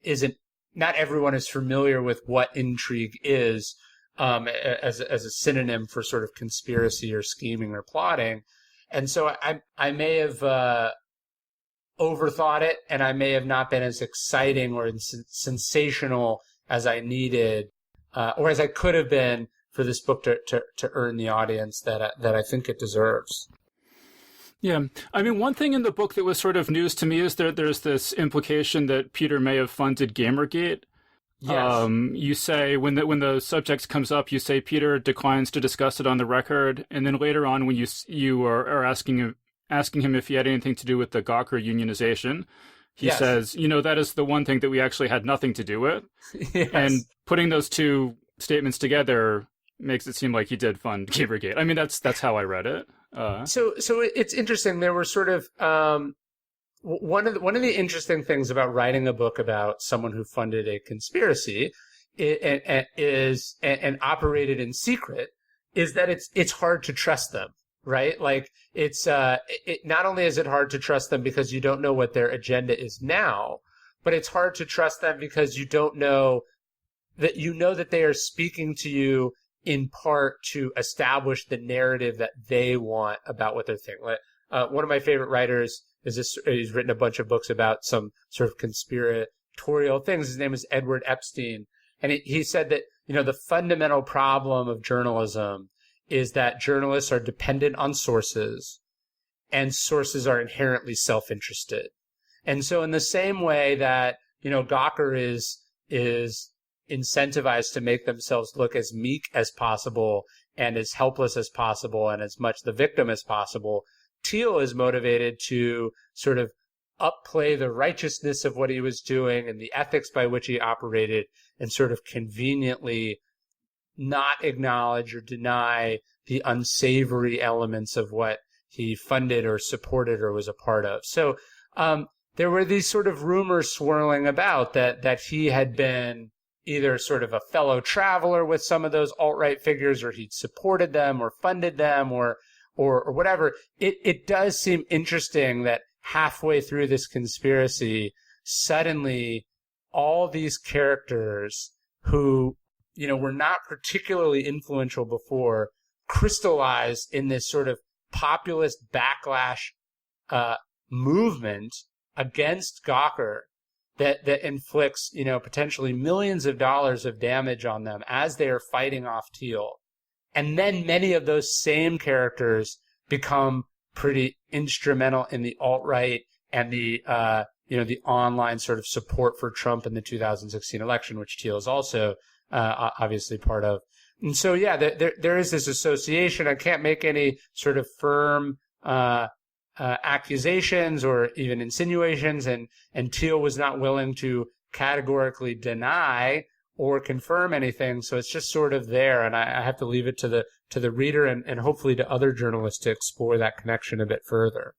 isn't, not everyone is familiar with what intrigue is, as a synonym for sort of conspiracy or scheming or plotting. And so I may have overthought it, and I may have not been as exciting or sensational as I needed, or as I could have been for this book to earn the audience that I think it deserves. Yeah. I mean, one thing in the book that was sort of news to me is there's this implication that Peter may have funded Gamergate. Yes. You say when the subject comes up, you say Peter declines to discuss it on the record, and then later on, when you are asking him if he had anything to do with the Gawker unionization, he Yes. says, that is the one thing that we actually had nothing to do with. Yes. And putting those two statements together makes it seem like he did fund Gamergate. I mean, that's how I read it. So it's interesting. There were sort of one of the interesting things about writing a book about someone who funded a conspiracy and operated in secret is that it's hard to trust them, right? Like it's not only is it hard to trust them because you don't know what their agenda is now, but it's hard to trust them because you don't know that they are speaking to you in part to establish the narrative that they want about what they're thinking. Like, one of my favorite writers he's written a bunch of books about some sort of conspiratorial things. His name is Edward Epstein. And he said that, the fundamental problem of journalism is that journalists are dependent on sources, and sources are inherently self-interested. And so in the same way that, Gawker is incentivized to make themselves look as meek as possible and as helpless as possible and as much the victim as possible, Thiel is motivated to sort of upplay the righteousness of what he was doing and the ethics by which he operated, and sort of conveniently not acknowledge or deny the unsavory elements of what he funded or supported or was a part of. So there were these sort of rumors swirling about that he had been either sort of a fellow traveler with some of those alt-right figures, or he'd supported them or funded them or whatever. It does seem interesting that halfway through this conspiracy, suddenly all these characters who, were not particularly influential before, crystallized in this sort of populist backlash movement against Gawker that inflicts, potentially millions of dollars of damage on them as they are fighting off Thiel. And then many of those same characters become pretty instrumental in the alt-right and the online sort of support for Trump in the 2016 election, which Thiel is also obviously part of. And so, yeah, there is this association. I can't make any sort of firm accusations or even insinuations, and Thiel was not willing to categorically deny or confirm anything. So it's just sort of there, and I have to leave it to the reader and hopefully to other journalists to explore that connection a bit further.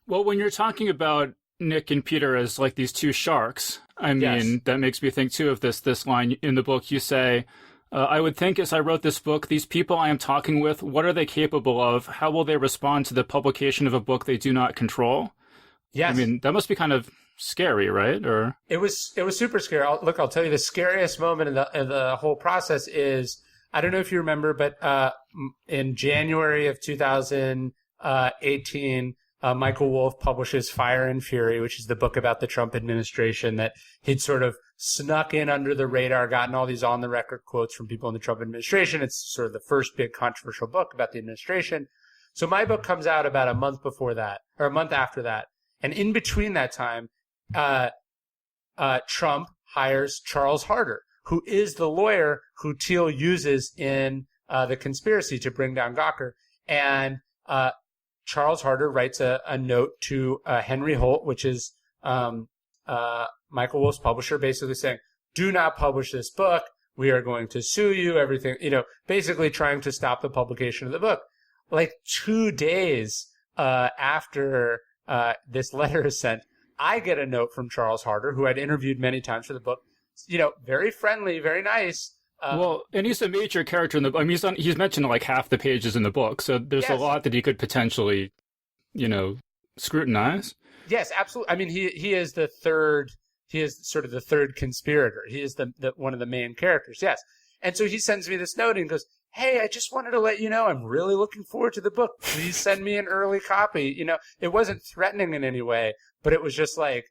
Well, when you're talking about Nick and Peter as like these two sharks, I mean, Yes. That makes me think too of this line in the book. You say, I would think as I wrote this book, these people I am talking with, what are they capable of? How will they respond to the publication of a book they do not control? Yes. I mean, that must be kind of scary, right? Or It was super scary. I'll tell you the scariest moment in the whole process is, I don't know if you remember, but in January of 2018, Michael Wolff publishes Fire and Fury, which is the book about the Trump administration that he'd sort of snuck in under the radar, gotten all these on-the-record quotes from people in the Trump administration. It's sort of the first big controversial book about the administration. So my book comes out about a month before that, or a month after that. And in between that time, Trump hires Charles Harder, who is the lawyer who Thiel uses in the conspiracy to bring down Gawker. And Charles Harder writes a note to Henry Holt, which is Michael Wolff's publisher, basically saying, do not publish this book. We are going to sue you, everything, basically trying to stop the publication of the book. Like 2 days after this letter is sent, I get a note from Charles Harder, who I'd interviewed many times for the book. Very friendly, very nice. And he's a major character in the book. I mean, he's mentioned like half the pages in the book, so there's a lot that he could potentially, scrutinize. Yes, absolutely. I mean, he is the third. He is sort of the third conspirator. He is the one of the main characters. Yes, and so he sends me this note and goes, "Hey, I just wanted to let you know I'm really looking forward to the book. Please send me an early copy." It wasn't threatening in any way, but it was just like,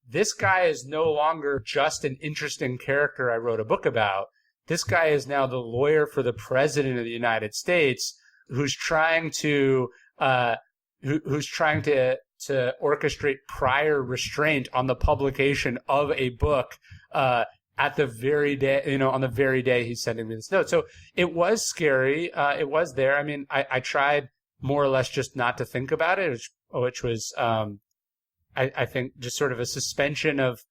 this guy is no longer just an interesting character I wrote a book about. This guy is now the lawyer for the president of the United States, who's trying to orchestrate prior restraint on the publication of a book at the very day, on the very day he's sending me this note. So it was scary. It was there. I mean, I tried more or less just not to think about it, which was, I think, just sort of a suspension of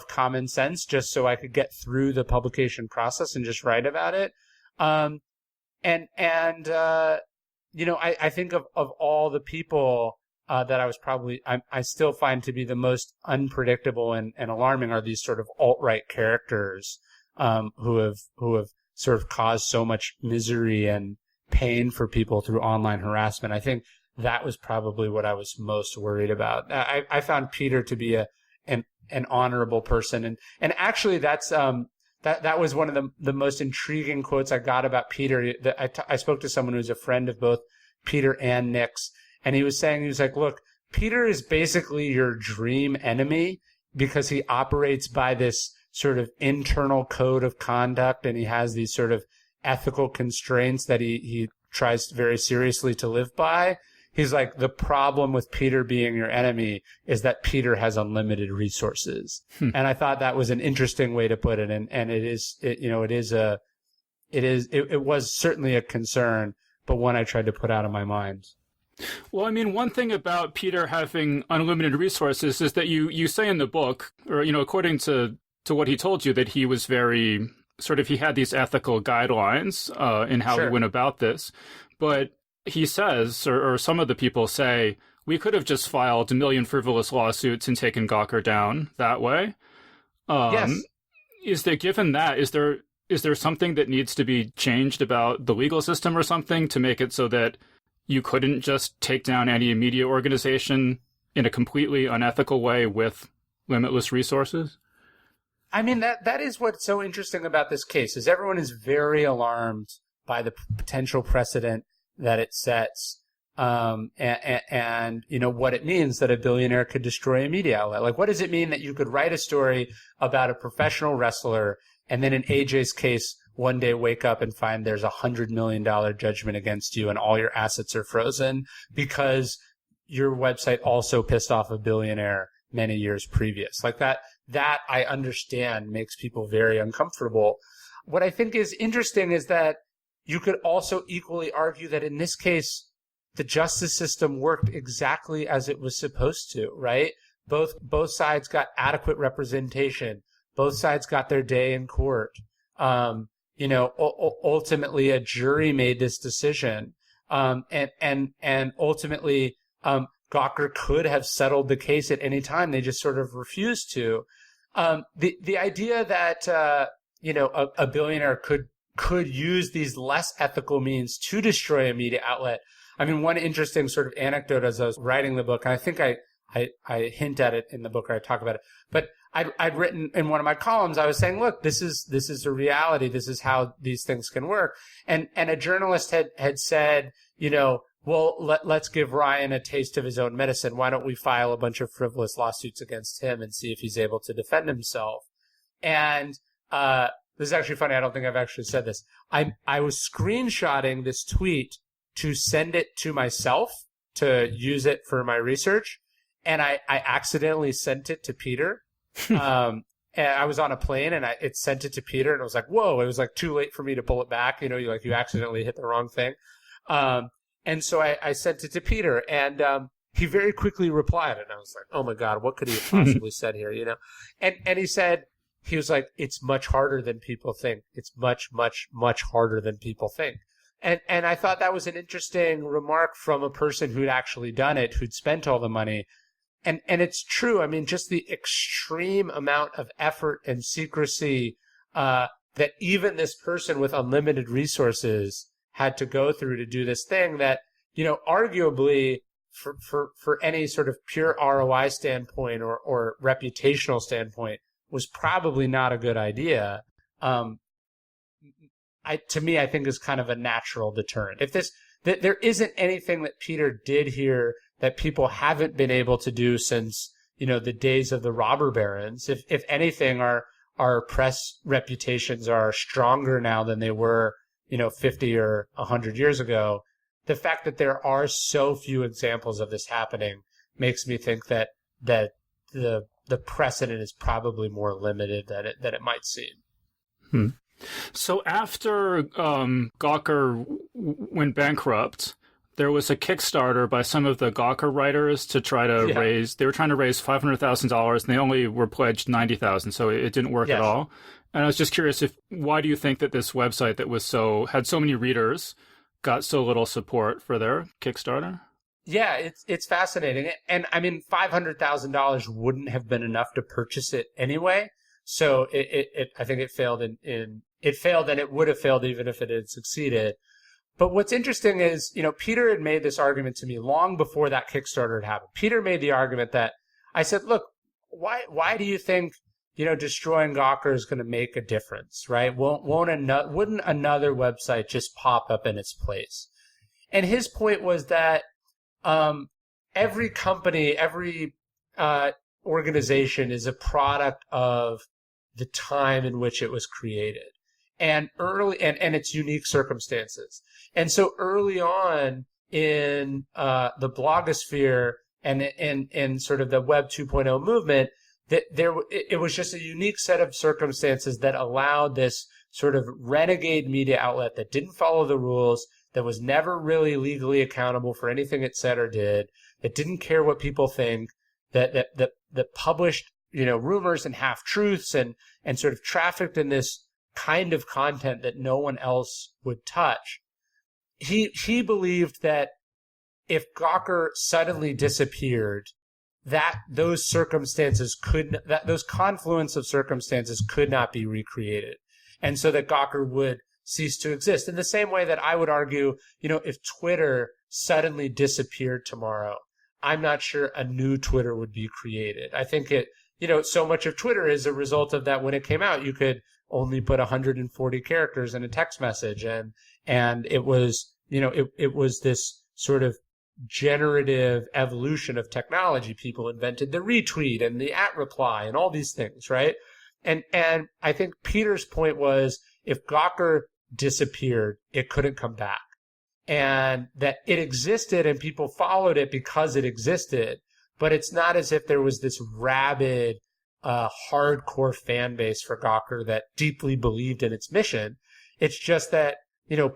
common sense, just so I could get through the publication process and just write about it. I think of all the people that I was I still find to be the most unpredictable and alarming are these sort of alt-right characters who have sort of caused so much misery and pain for people through online harassment. I think that was probably what I was most worried about. I found Peter to be an honorable person, and actually that's that was one of the most intriguing quotes I got about Peter. I spoke to someone who's a friend of both Peter and Nick's, and he was like, look, Peter is basically your dream enemy because he operates by this sort of internal code of conduct, and he has these sort of ethical constraints that he tries very seriously to live by. He's like, the problem with Peter being your enemy is that Peter has unlimited resources. And I thought that was an interesting way to put it. And it was certainly a concern, but one I tried to put out of my mind. Well, I mean, one thing about Peter having unlimited resources is that you say in the book, or, according to what he told you, that he was very he had these ethical guidelines in how he went about this. But he says, or some of the people say, we could have just filed 1 million frivolous lawsuits and taken Gawker down that way. Yes. Is there something that needs to be changed about the legal system or something to make it so that you couldn't just take down any media organization in a completely unethical way with limitless resources? I mean, that is what's so interesting about this case, is everyone is very alarmed by the potential precedent that it sets, and what it means that a billionaire could destroy a media outlet. Like, what does it mean that you could write a story about a professional wrestler and then in AJ's case, one day wake up and find there's $100 million judgment against you and all your assets are frozen because your website also pissed off a billionaire many years previous? Like that I understand makes people very uncomfortable. What I think is interesting is that you could also equally argue that in this case, the justice system worked exactly as it was supposed to, right? Both sides got adequate representation. Both sides got their day in court. Ultimately a jury made this decision. And ultimately, Gawker could have settled the case at any time. They just sort of refused to. The idea that, a billionaire could use these less ethical means to destroy a media outlet. I mean, one interesting sort of anecdote as I was writing the book, and I think I hint at it in the book or I talk about it, but I'd written in one of my columns, I was saying, look, this is a reality. This is how these things can work. And a journalist had said, well, let's give Ryan a taste of his own medicine. Why don't we file a bunch of frivolous lawsuits against him and see if he's able to defend himself? And, this is actually funny. I don't think I've actually said this. I was screenshotting this tweet to send it to myself to use it for my research. And I accidentally sent it to Peter. And I was on a plane and it sent it to Peter, and I was like, whoa, it was like too late for me to pull it back. You accidentally hit the wrong thing. And so I sent it to Peter, and he very quickly replied, and I was like, oh my God, what could he have possibly said here, And he was like, it's much harder than people think. It's much, much, much harder than people think. And I thought that was an interesting remark from a person who'd actually done it, who'd spent all the money. And it's true. I mean, just the extreme amount of effort and secrecy that even this person with unlimited resources had to go through to do this thing that, arguably for any sort of pure ROI standpoint or reputational standpoint was probably not a good idea. To me, I think is kind of a natural deterrent. That there isn't anything that Peter did here that people haven't been able to do since, the days of the robber barons. If anything, our press reputations are stronger now than they were, 50 or 100 years ago. The fact that there are so few examples of this happening makes me think that the precedent is probably more limited than it might seem. So after Gawker went bankrupt, there was a Kickstarter by some of the Gawker writers to try to raise. They were trying to raise $500,000, and they only were pledged $90,000, so it didn't work at all. And I was just curious, why do you think that this website that had so many readers got so little support for their Kickstarter? Yeah, it's fascinating, and I mean, $500,000 wouldn't have been enough to purchase it anyway. So I think it failed it failed, and it would have failed even if it had succeeded. But what's interesting is, Peter had made this argument to me long before that Kickstarter had happened. Peter made the argument that I said, look, why do you think, destroying Gawker is going to make a difference, right? Wouldn't another website just pop up in its place? And his point was that every company, every organization is a product of the time in which it was created and its unique circumstances. And so early on in the blogosphere and in sort of the Web 2.0 movement, that it was just a unique set of circumstances that allowed this sort of renegade media outlet that didn't follow the rules, that was never really legally accountable for anything it said or did, that didn't care what people think, that published, rumors and half truths and sort of trafficked in this kind of content that no one else would touch. He believed that if Gawker suddenly disappeared, those confluence of circumstances could not be recreated. And so that Gawker would cease to exist. In the same way that I would argue, if Twitter suddenly disappeared tomorrow, I'm not sure a new Twitter would be created. I think so much of Twitter is a result of that. When it came out, you could only put 140 characters in a text message. And it was, it was this sort of generative evolution of technology. People invented the retweet and the @reply and all these things, right? And I think Peter's point was, if Gawker disappeared, it couldn't come back. And that it existed and people followed it because it existed. But it's not as if there was this rabid, hardcore fan base for Gawker that deeply believed in its mission. It's just that,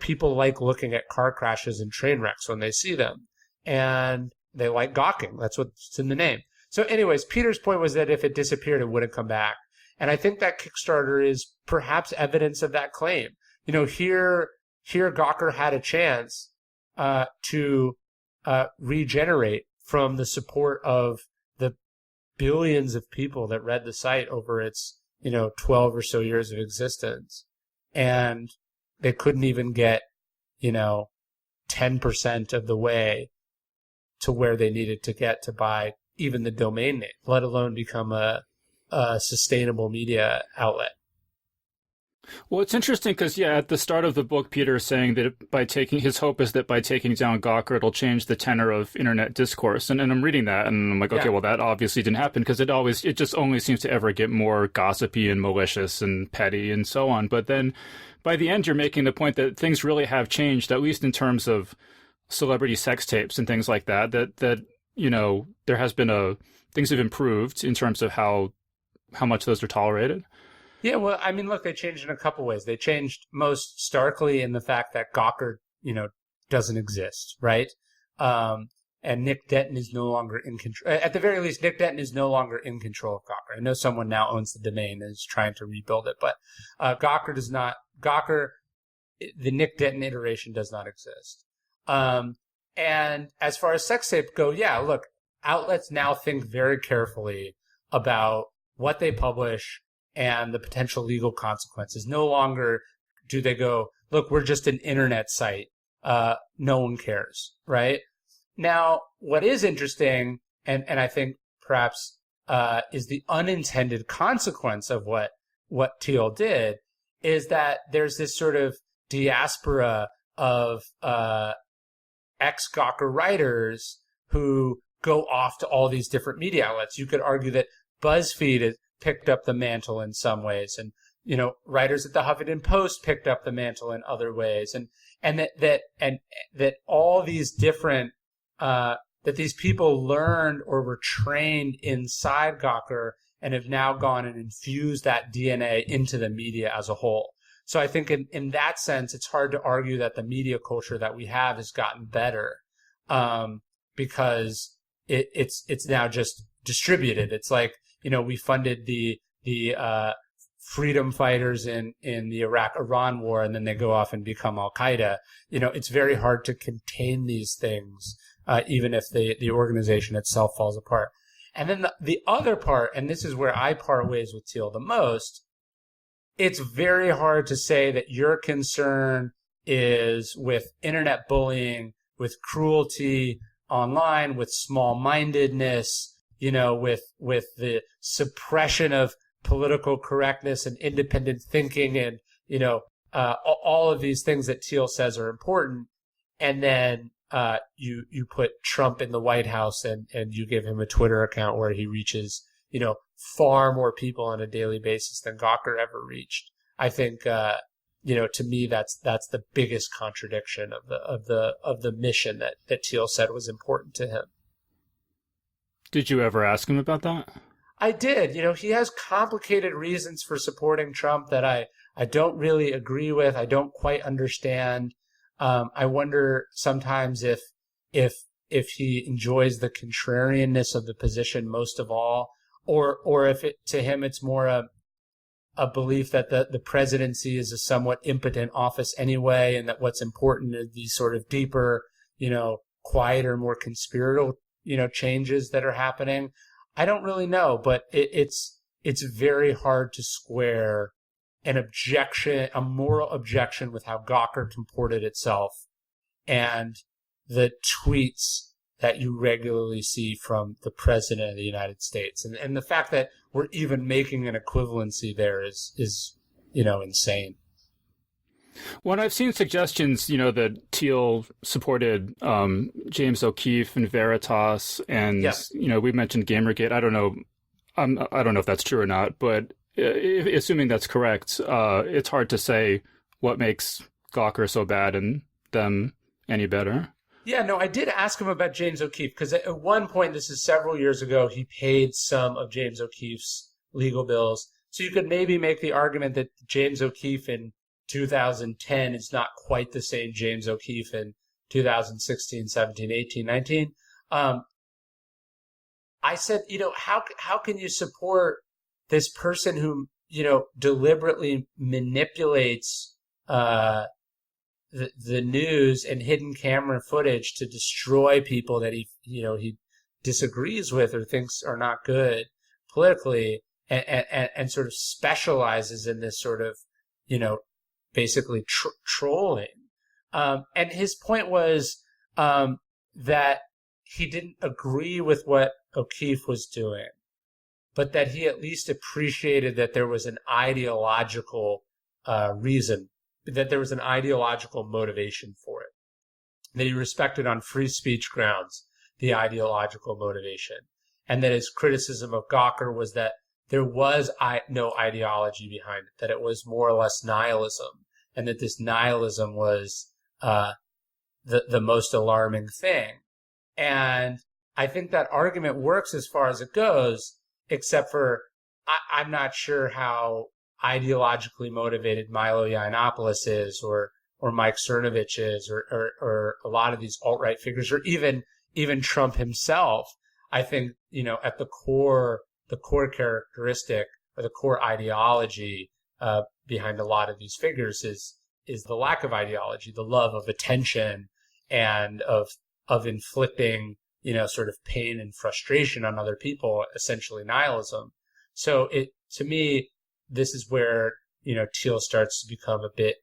people like looking at car crashes and train wrecks when they see them. And they like gawking. That's what's in the name. So anyways, Peter's point was that if it disappeared, it wouldn't come back. And I think that Kickstarter is perhaps evidence of that claim. Here Gawker had a chance to regenerate from the support of the billions of people that read the site over its 12 or so years of existence, and they couldn't even get 10% of the way to where they needed to get to buy even the domain name, let alone become a sustainable media outlet. Well, it's interesting because, at the start of the book, Peter is saying that his hope is that by taking down Gawker, it'll change the tenor of internet discourse. And I'm reading that and I'm like, okay, well, that obviously didn't happen because it just only seems to ever get more gossipy and malicious and petty and so on. But then by the end, you're making the point that things really have changed, at least in terms of celebrity sex tapes and things like that, that there has been things have improved in terms of how much those are tolerated. Yeah, well, I mean, look, they changed in a couple ways. They changed most starkly in the fact that Gawker, doesn't exist, right? And Nick Denton is no longer in control. At the very least, Nick Denton is no longer in control of Gawker. I know someone now owns the domain and is trying to rebuild it, but Gawker does not. Gawker, the Nick Denton iteration does not exist. And as far as sex tape go, yeah, look, outlets now think very carefully about what they publish and the potential legal consequences. No longer do they go, look, we're just an internet site. No one cares, right? Now, what is interesting, and I think perhaps is the unintended consequence of what Thiel did, is that there's this sort of diaspora of ex-Gawker writers who go off to all these different media outlets. You could argue that BuzzFeed has picked up the mantle in some ways, and writers at the Huffington Post picked up the mantle in other ways, and that all these different that these people learned or were trained inside Gawker and have now gone and infused that DNA into the media as a whole. So I think in that sense, it's hard to argue that the media culture that we have has gotten better because it's now just distributed. It's like, we funded the freedom fighters in the Iraq-Iran war, and then they go off and become Al-Qaeda. It's very hard to contain these things, even if the organization itself falls apart. And then the other part, and this is where I part ways with Thiel the most, it's very hard to say that your concern is with internet bullying, with cruelty online, with small-mindedness, with the suppression of political correctness and independent thinking and, all of these things that Thiel says are important. And then you put Trump in the White House and you give him a Twitter account where he reaches, far more people on a daily basis than Gawker ever reached. I think, to me, that's the biggest contradiction of the mission that Thiel said was important to him. Did you ever ask him about that? I did. He has complicated reasons for supporting Trump that I don't really agree with. I don't quite understand. I wonder sometimes if he enjoys the contrarianness of the position most of all, or if to him it's more a belief that the presidency is a somewhat impotent office anyway, and that what's important is these sort of deeper, quieter, more conspiratorial, changes that are happening. I don't really know, but it's very hard to square a moral objection with how Gawker comported itself and the tweets that you regularly see from the president of the United States. And the fact that we're even making an equivalency there is insane. Well, I've seen suggestions, that Thiel supported James O'Keefe and Veritas, and we mentioned Gamergate. I don't know if that's true or not, but assuming that's correct, it's hard to say what makes Gawker so bad and them any better. Yeah, no, I did ask him about James O'Keefe because at one point, this is several years ago, he paid some of James O'Keefe's legal bills. So you could maybe make the argument that James O'Keefe in 2010 is not quite the same James O'Keefe in 2016, 17, 18, 19. I said, how can you support this person who, deliberately manipulates the news and hidden camera footage to destroy people that he disagrees with or thinks are not good politically, and sort of specializes in this sort of, basically trolling. And his point was that he didn't agree with what O'Keefe was doing, but that he at least appreciated that there was an ideological reason, that there was an ideological motivation for it, that he respected on free speech grounds the ideological motivation, and that his criticism of Gawker was that there was no ideology behind it, that it was more or less nihilism, and that this nihilism was the the most alarming thing. And I think that argument works as far as it goes, except for I'm not sure how ideologically motivated Milo Yiannopoulos is, or Mike Cernovich is, or a lot of these alt-right figures, or even Trump himself. I think, at the core characteristic or the core ideology behind a lot of these figures is the lack of ideology, the love of attention, and of inflicting, sort of pain and frustration on other people, essentially nihilism. So to me, this is where, Thiel starts to become a bit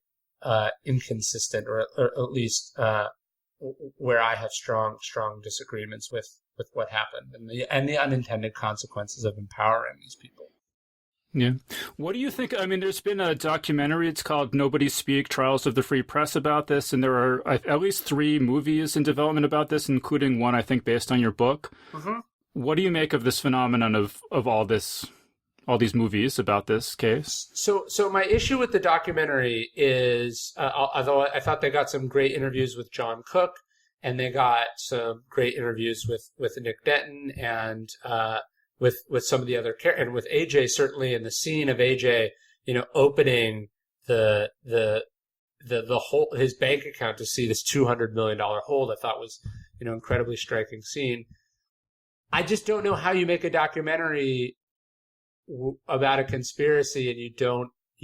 inconsistent, or at least where I have strong disagreements with what happened and the unintended consequences of empowering these people. Yeah. What do you think? I mean, there's been a documentary, it's called Nobody Speak, Trials of the Free Press, about this, and there are at least 3 movies in development about this, including one, I think, based on your book. Mm-hmm. What do you make of this phenomenon of all these movies about this case? So my issue with the documentary is, although I thought they got some great interviews with John Cook, and they got some great interviews with Nick Denton, and with some of the other and with AJ, certainly, in the scene of AJ, opening the whole his bank account to see this $200 million hold, I thought was incredibly striking scene. I just don't know how you make a documentary about a conspiracy and you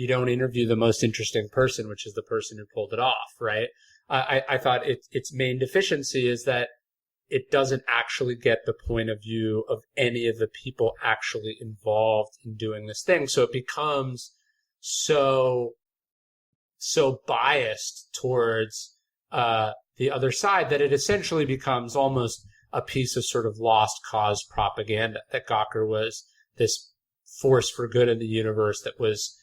don't interview the most interesting person, which is the person who pulled it off, right? I thought its main deficiency is that it doesn't actually get the point of view of any of the people actually involved in doing this thing. So it becomes so biased towards the other side that it essentially becomes almost a piece of sort of lost cause propaganda, that Gawker was this force for good in the universe that was,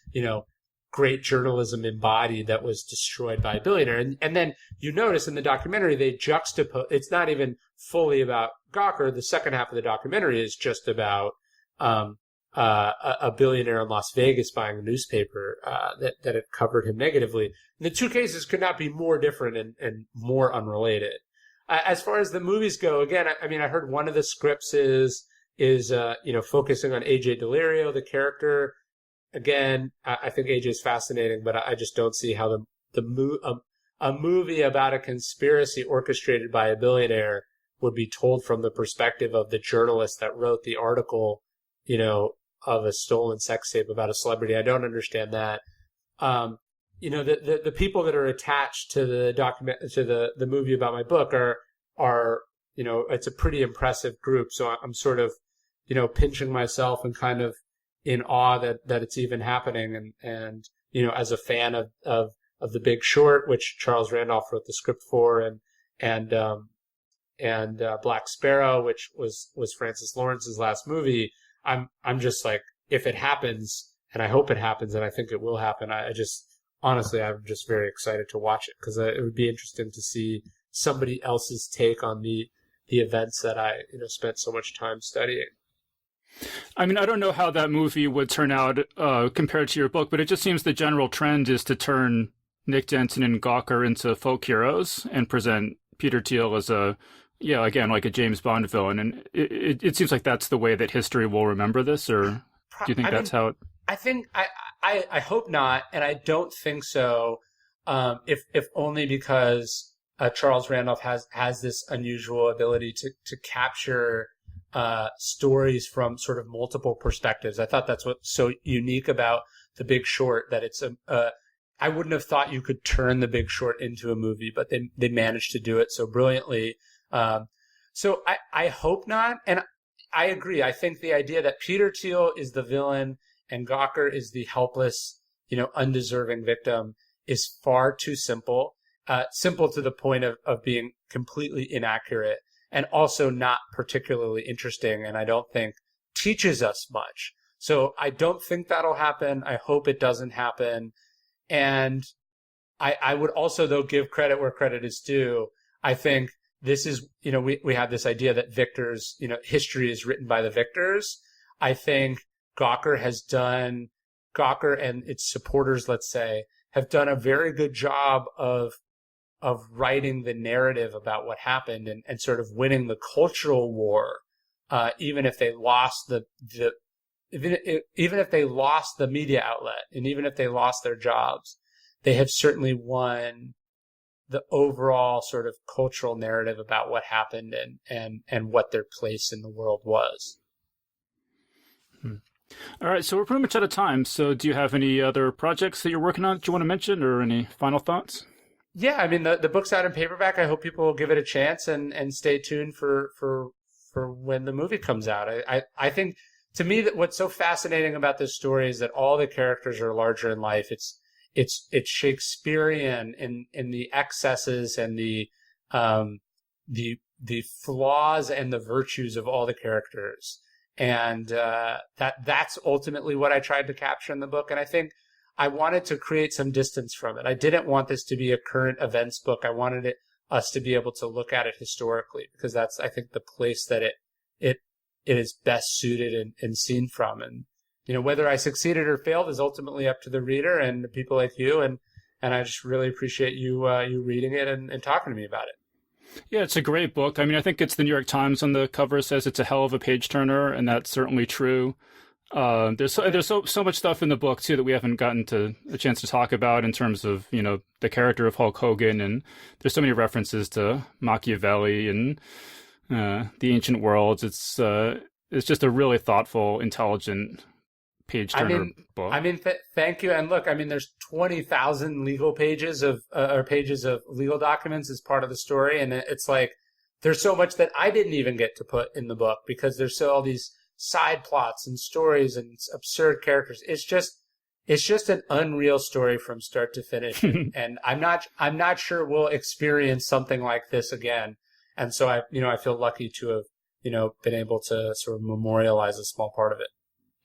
great journalism embodied, that was destroyed by a billionaire. And then you notice in the documentary, they juxtapose, it's not even fully about Gawker. The second half of the documentary is just about a billionaire in Las Vegas buying a newspaper that had covered him negatively. And the 2 cases could not be more different and more unrelated. As far as the movies go, again, I heard one of the scripts is focusing on AJ Delirio, the character. Again, I think AJ is fascinating, but I just don't see how a movie about a conspiracy orchestrated by a billionaire would be told from the perspective of the journalist that wrote the article, of a stolen sex tape about a celebrity. I don't understand that. The people that are attached to the movie about my book are it's a pretty impressive group. So I'm sort of, pinching myself and kind of in awe that it's even happening. And as a fan of The Big Short, which Charles Randolph wrote the script for, and Black Sparrow, which was Francis Lawrence's last movie, I'm just like, if it happens, and I hope it happens, and I think it will happen, honestly, I'm just very excited to watch it, because it would be interesting to see somebody else's take on the events that I spent so much time studying. I don't know how that movie would turn out compared to your book, but it just seems the general trend is to turn Nick Denton and Gawker into folk heroes and present Peter Thiel as like a James Bond villain. And it seems like that's the way that history will remember this, or do you think that's how it... I hope not, and I don't think so, if only because Charles Randolph has this unusual ability to capture stories from sort of multiple perspectives. I thought that's what's so unique about The Big Short, that it's I wouldn't have thought you could turn The Big Short into a movie, but they managed to do it so brilliantly. So I hope not, and I agree. I think the idea that Peter Thiel is the villain and Gawker is the helpless, undeserving victim is far too simple. Simple to the point of being completely inaccurate, and also not particularly interesting, and I don't think teaches us much. So I don't think that'll happen. I hope it doesn't happen. And I would also, though, give credit where credit is due. I think this is, we have this idea that victors, history is written by the victors. I think Gawker and its supporters, let's say, have done a very good job of writing the narrative about what happened and sort of winning the cultural war, even if they lost even if they lost the media outlet, and even if they lost their jobs, they have certainly won the overall sort of cultural narrative about what happened and what their place in the world was. All right, so we're pretty much out of time. So do you have any other projects that you're working on that you want to mention, or any final thoughts? Yeah, I mean, the book's out in paperback. I hope people will give it a chance and stay tuned for when the movie comes out. I think, to me, that what's so fascinating about this story is that all the characters are larger in life. It's Shakespearean in the excesses and the flaws and the virtues of all the characters. And that's ultimately what I tried to capture in the book. And I think I wanted to create some distance from it. I didn't want this to be a current events book. I wanted us to be able to look at it historically, because that's, I think, the place that it is best suited and seen from. And, you know, whether I succeeded or failed is ultimately up to the reader and the people like you. And I just really appreciate you reading it and talking to me about it. Yeah, it's a great book. I mean, I think it's the New York Times on the cover says it's a hell of a page turner, and that's certainly true. There's so much stuff in the book too that we haven't gotten to a chance to talk about in terms of, you know, the character of Hulk Hogan, and there's so many references to Machiavelli and the ancient worlds. It's just a really thoughtful, intelligent page turner book. I mean, thank you. And look, I mean, there's 20,000 legal pages or pages of legal documents as part of the story, and it's like there's so much that I didn't even get to put in the book because there's all these side plots and stories and absurd characters. It's just an unreal story from start to finish, and I'm not sure we'll experience something like this again. And so I feel lucky to have, you know, been able to sort of memorialize a small part of it.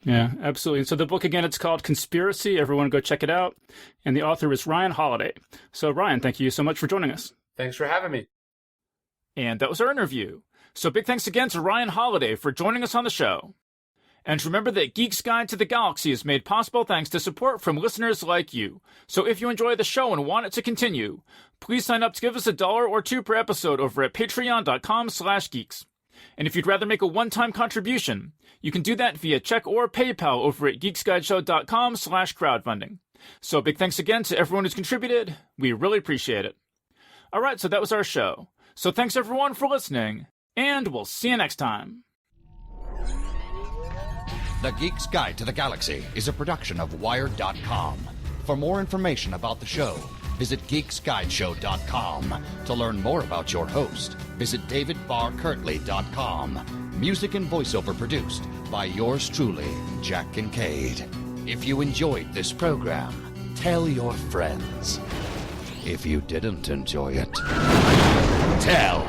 Yeah, absolutely. And so the book, again, it's called Conspiracy. Everyone go check it out. And the author is Ryan Holiday. So Ryan, thank you so much for joining us. Thanks for having me. And that was our interview. So big thanks again to Ryan Holiday for joining us on the show. And remember that Geek's Guide to the Galaxy is made possible thanks to support from listeners like you. So if you enjoy the show and want it to continue, please sign up to give us $1 or $2 per episode over at patreon.com/geeks. And if you'd rather make a one-time contribution, you can do that via check or PayPal over at geeksguideshow.com/crowdfunding. So big thanks again to everyone who's contributed. We really appreciate it. All right, so that was our show. So thanks everyone for listening, and we'll see you next time. The Geek's Guide to the Galaxy is a production of Wired.com. For more information about the show, visit geeksguideshow.com. To learn more about your host, visit davidbarrkirtley.com. Music and voiceover produced by yours truly, Jack Kincaid. If you enjoyed this program, tell your friends. If you didn't enjoy it, tell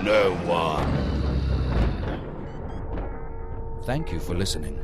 no one. Thank you for listening.